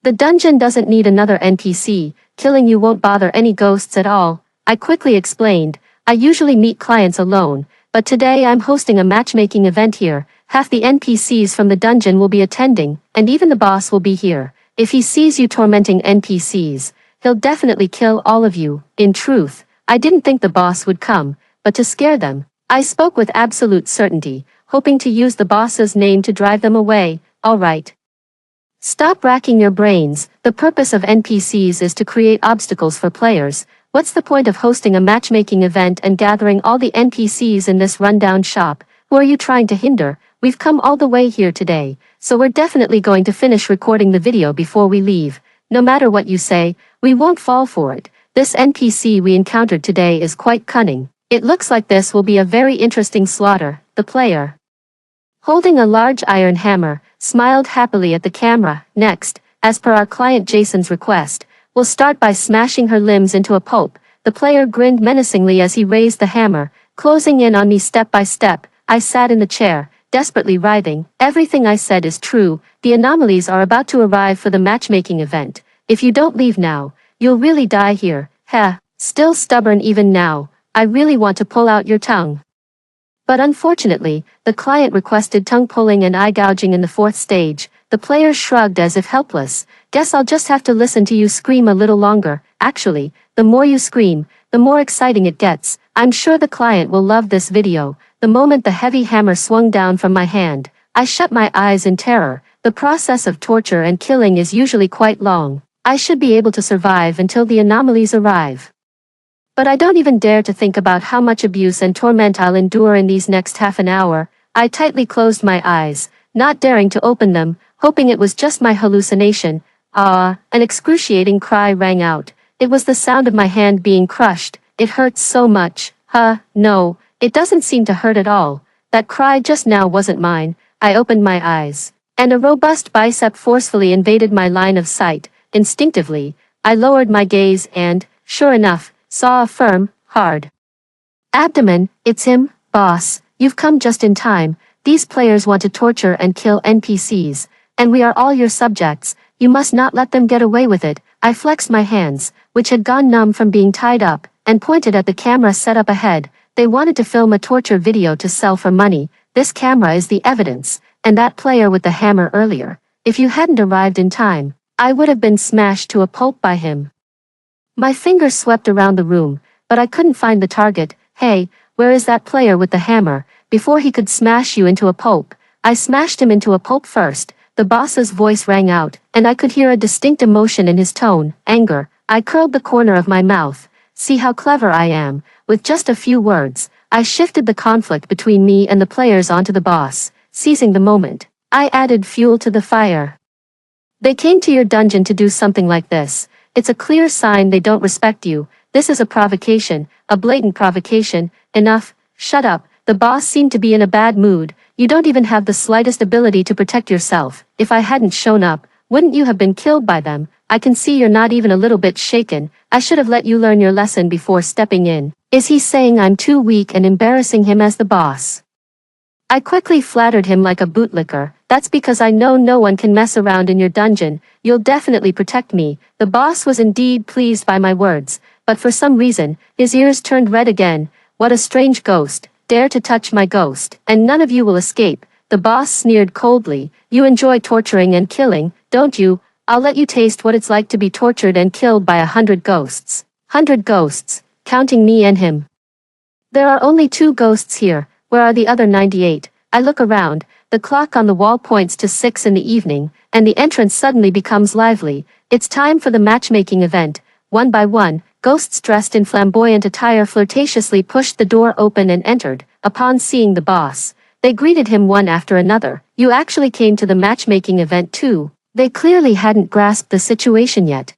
The dungeon doesn't need another NPC. killing you won't bother any ghosts at all. I quickly explained. I usually meet clients alone, but today I'm hosting a matchmaking event here. Half the NPCs from the dungeon will be attending, and even the boss will be here. If he sees you tormenting NPCs, he'll definitely kill all of you. In truth, I didn't think the boss would come, but to scare them, I spoke with absolute certainty, hoping to use the boss's name to drive them away. All right. Stop racking your brains. The purpose of NPCs is to create obstacles for players. What's the point of hosting a matchmaking event and gathering all the NPCs in this rundown shop? Who are you trying to hinder? We've come all the way here today, so we're definitely going to finish recording the video before we leave. No matter what you say, we won't fall for it. This NPC we encountered today is quite cunning. It looks like this will be a very interesting slaughter. The player, holding a large iron hammer, smiled happily at the camera. Next, as per our client Jason's request, we'll start by smashing her limbs into a pulp. The player grinned menacingly as he raised the hammer, closing in on me step by step. I sat in the chair, desperately writhing. Everything I said is true. The anomalies are about to arrive for the matchmaking event. If you don't leave now, you'll really die here. Heh, still stubborn even now. I really want to pull out your tongue. But unfortunately, the client requested tongue pulling and eye gouging in the fourth stage. The player shrugged as if helpless. Guess I'll just have to listen to you scream a little longer. Actually, the more you scream, the more exciting it gets. I'm sure the client will love this video. The moment the heavy hammer swung down from my hand, I shut my eyes in terror. The process of torture and killing is usually quite long. I should be able to survive until the anomalies arrive. But I don't even dare to think about how much abuse and torment I'll endure in these next half an hour. I tightly closed my eyes, not daring to open them, hoping it was just my hallucination. Ah, an excruciating cry rang out. It was the sound of my hand being crushed. It hurts so much. No, it doesn't seem to hurt at all. That cry just now wasn't mine. I opened my eyes, and a robust bicep forcefully invaded my line of sight. Instinctively, I lowered my gaze and, sure enough, saw a firm, hard abdomen. It's him, boss. You've come just in time. These players want to torture and kill NPCs, and we are all your subjects. You must not let them get away with it. I flexed my hands, which had gone numb from being tied up, and pointed at the camera set up ahead. They wanted to film a torture video to sell for money. This camera is the evidence, and that player with the hammer earlier. If you hadn't arrived in time, I would have been smashed to a pulp by him. My fingers swept around the room, but I couldn't find the target. Hey, where is that player with the hammer? Before he could smash you into a pulp, I smashed him into a pulp first. The boss's voice rang out, and I could hear a distinct emotion in his tone, anger. I curled the corner of my mouth. See how clever I am. With just a few words, I shifted the conflict between me and the players onto the boss. Seizing the moment, I added fuel to the fire. They came to your dungeon to do something like this. It's a clear sign they don't respect you. This is a provocation, a blatant provocation. Enough, shut up. The boss seemed to be in a bad mood. You don't even have the slightest ability to protect yourself. If I hadn't shown up, wouldn't you have been killed by them? I can see you're not even a little bit shaken. I should have let you learn your lesson before stepping in. Is he saying I'm too weak and embarrassing him as the boss? I quickly flattered him like a bootlicker. That's because I know no one can mess around in your dungeon. You'll definitely protect me. The boss was indeed pleased by my words, but for some reason, his ears turned red again. What a strange ghost. Dare to touch my ghost, and none of you will escape. The boss sneered coldly. You enjoy torturing and killing, don't you? I'll let you taste what it's like to be tortured and killed by 100 ghosts. 100 ghosts, counting me and him. There are only 2 ghosts here. Where are the other 98? I look around. The clock on the wall points to 6 in the evening, and the entrance suddenly becomes lively. It's time for the matchmaking event. One by one, ghosts dressed in flamboyant attire flirtatiously pushed the door open and entered. Upon seeing the boss, they greeted him one after another. You actually came to the matchmaking event too. They clearly hadn't grasped the situation yet.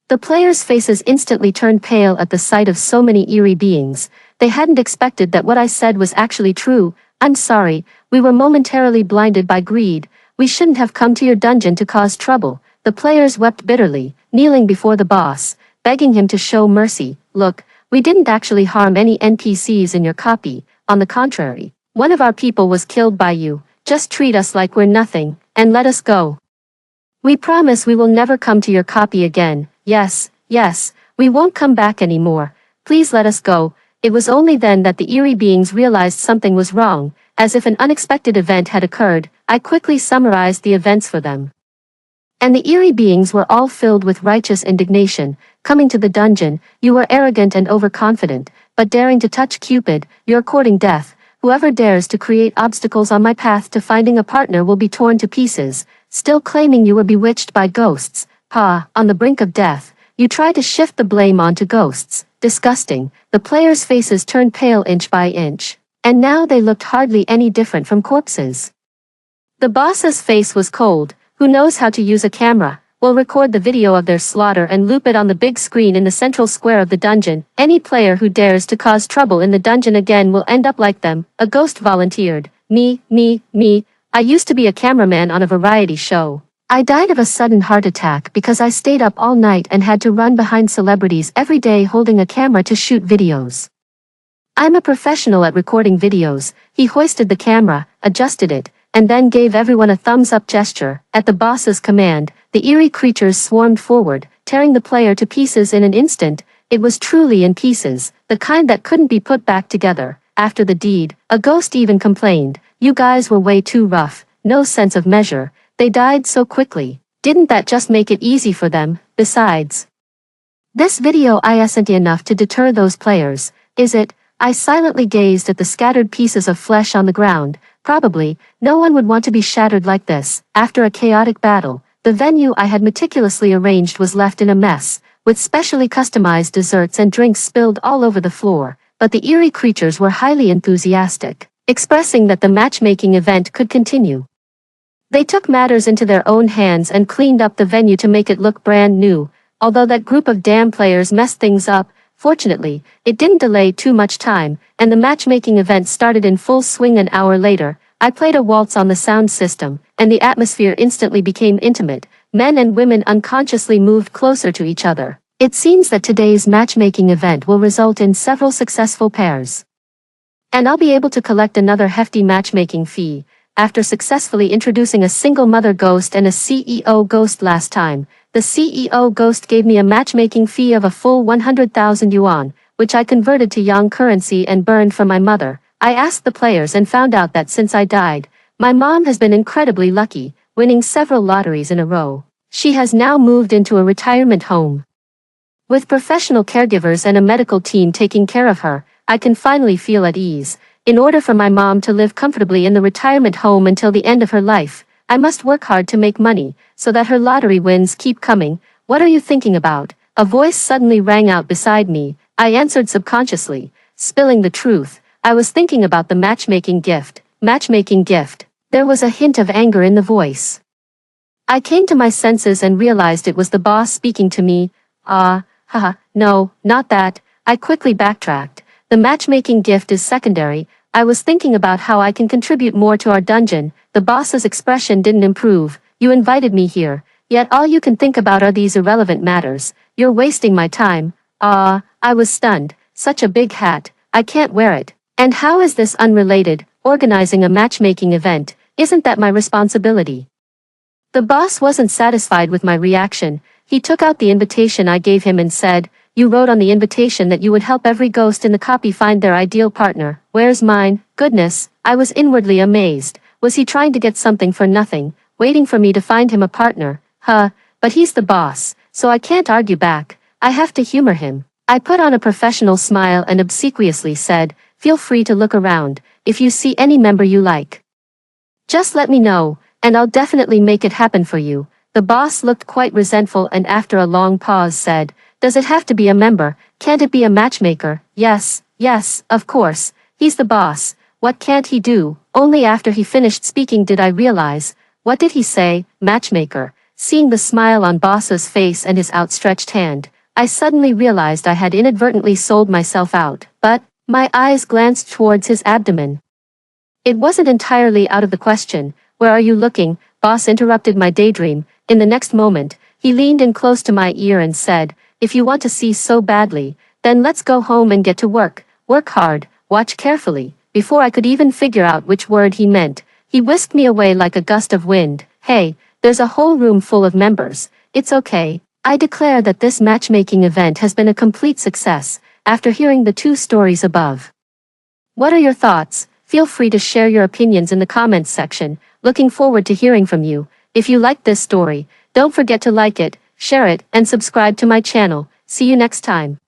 The players' faces instantly turned pale at the sight of so many eerie beings. They hadn't expected that what I said was actually true. I'm sorry, we were momentarily blinded by greed. We shouldn't have come to your dungeon to cause trouble. The players wept bitterly, kneeling before the boss, begging him to show mercy. Look, we didn't actually harm any NPCs in your copy. On the contrary, one of our people was killed by you. Just treat us like we're nothing, and let us go. We promise we will never come to your copy again. Yes, Yes, we won't come back anymore. Please let us go. It was only then that the eerie beings realized something was wrong. As if an unexpected event had occurred, I quickly summarized the events for them. And the eerie beings were all filled with righteous indignation. Coming to the dungeon, you were arrogant and overconfident, but daring to touch Cupid, you're courting death. Whoever dares to create obstacles on my path to finding a partner will be torn to pieces. Still claiming you were bewitched by ghosts. On the brink of death, you try to shift the blame onto ghosts. Disgusting. The players' faces turned pale inch by inch. And now they looked hardly any different from corpses. The boss's face was cold. Who knows how to use a camera? We'll record the video of their slaughter and loop it on the big screen in the central square of the dungeon. Any player who dares to cause trouble in the dungeon again will end up like them. A ghost volunteered. Me. I used to be a cameraman on a variety show. I died of a sudden heart attack because I stayed up all night and had to run behind celebrities every day holding a camera to shoot videos. I'm a professional at recording videos. He hoisted the camera, adjusted it, and then gave everyone a thumbs-up gesture. At the boss's command, the eerie creatures swarmed forward, tearing the player to pieces in an instant. It was truly in pieces, the kind that couldn't be put back together. After the deed, a ghost even complained, "You guys were way too rough, no sense of measure. They died so quickly. Didn't that just make it easy for them? Besides, this video isn't enough to deter those players, is it?" I silently gazed at the scattered pieces of flesh on the ground. Probably, no one would want to be shattered like this. After a chaotic battle, the venue I had meticulously arranged was left in a mess, with specially customized desserts and drinks spilled all over the floor. But the eerie creatures were highly enthusiastic, expressing that the matchmaking event could continue. They took matters into their own hands and cleaned up the venue to make it look brand new. Although that group of damn players messed things up, fortunately, it didn't delay too much time, and the matchmaking event started in full swing an hour later. I played a waltz on the sound system, and the atmosphere instantly became intimate. Men and women unconsciously moved closer to each other. It seems that today's matchmaking event will result in several successful pairs. And I'll be able to collect another hefty matchmaking fee. After successfully introducing a single mother ghost and a CEO ghost last time, the CEO ghost gave me a matchmaking fee of a full 100,000 yuan, which I converted to yang currency and burned for my mother. I asked the players and found out that since I died, my mom has been incredibly lucky, winning several lotteries in a row. She has now moved into a retirement home. With professional caregivers and a medical team taking care of her, I can finally feel at ease. In order for my mom to live comfortably in the retirement home until the end of her life, I must work hard to make money, so that her lottery wins keep coming. What are you thinking about? A voice suddenly rang out beside me. I answered subconsciously, spilling the truth. I was thinking about the matchmaking gift. Matchmaking gift. There was a hint of anger in the voice. I came to my senses and realized it was the boss speaking to me. No, not that. I quickly backtracked. The matchmaking gift is secondary. I was thinking about how I can contribute more to our dungeon. The boss's expression didn't improve. You invited me here, yet all you can think about are these irrelevant matters. You're wasting my time. I was stunned. Such a big hat. I can't wear it. And how is this unrelated? Organizing a matchmaking event, isn't that my responsibility? The boss wasn't satisfied with my reaction. He took out the invitation I gave him and said, "You wrote on the invitation that you would help every ghost in the copy find their ideal partner. Where's mine?" Goodness, I was inwardly amazed. Was he trying to get something for nothing, waiting for me to find him a partner? But he's the boss, so I can't argue back. I have to humor him. I put on a professional smile and obsequiously said, "Feel free to look around. If you see any member you like, just let me know, and I'll definitely make it happen for you." The boss looked quite resentful and after a long pause said, "Does it have to be a member? Can't it be a matchmaker?" Yes, of course. He's the boss. What can't he do?" Only after he finished speaking did I realize. What did he say? Matchmaker. Seeing the smile on boss's face and his outstretched hand, I suddenly realized I had inadvertently sold myself out. But my eyes glanced towards his abdomen. It wasn't entirely out of the question. "Where are you looking?" Boss interrupted my daydream. In the next moment, he leaned in close to my ear and said, "If you want to see so badly, then let's go home and get to work. Work hard, watch carefully." Before I could even figure out which word he meant, he whisked me away like a gust of wind. "Hey, there's a whole room full of members. It's okay. I declare that this matchmaking event has been a complete success, after hearing the two stories above. What are your thoughts? Feel free to share your opinions in the comments section, looking forward to hearing from you. If you liked this story, don't forget to like it, share it, and subscribe to my channel. See you next time.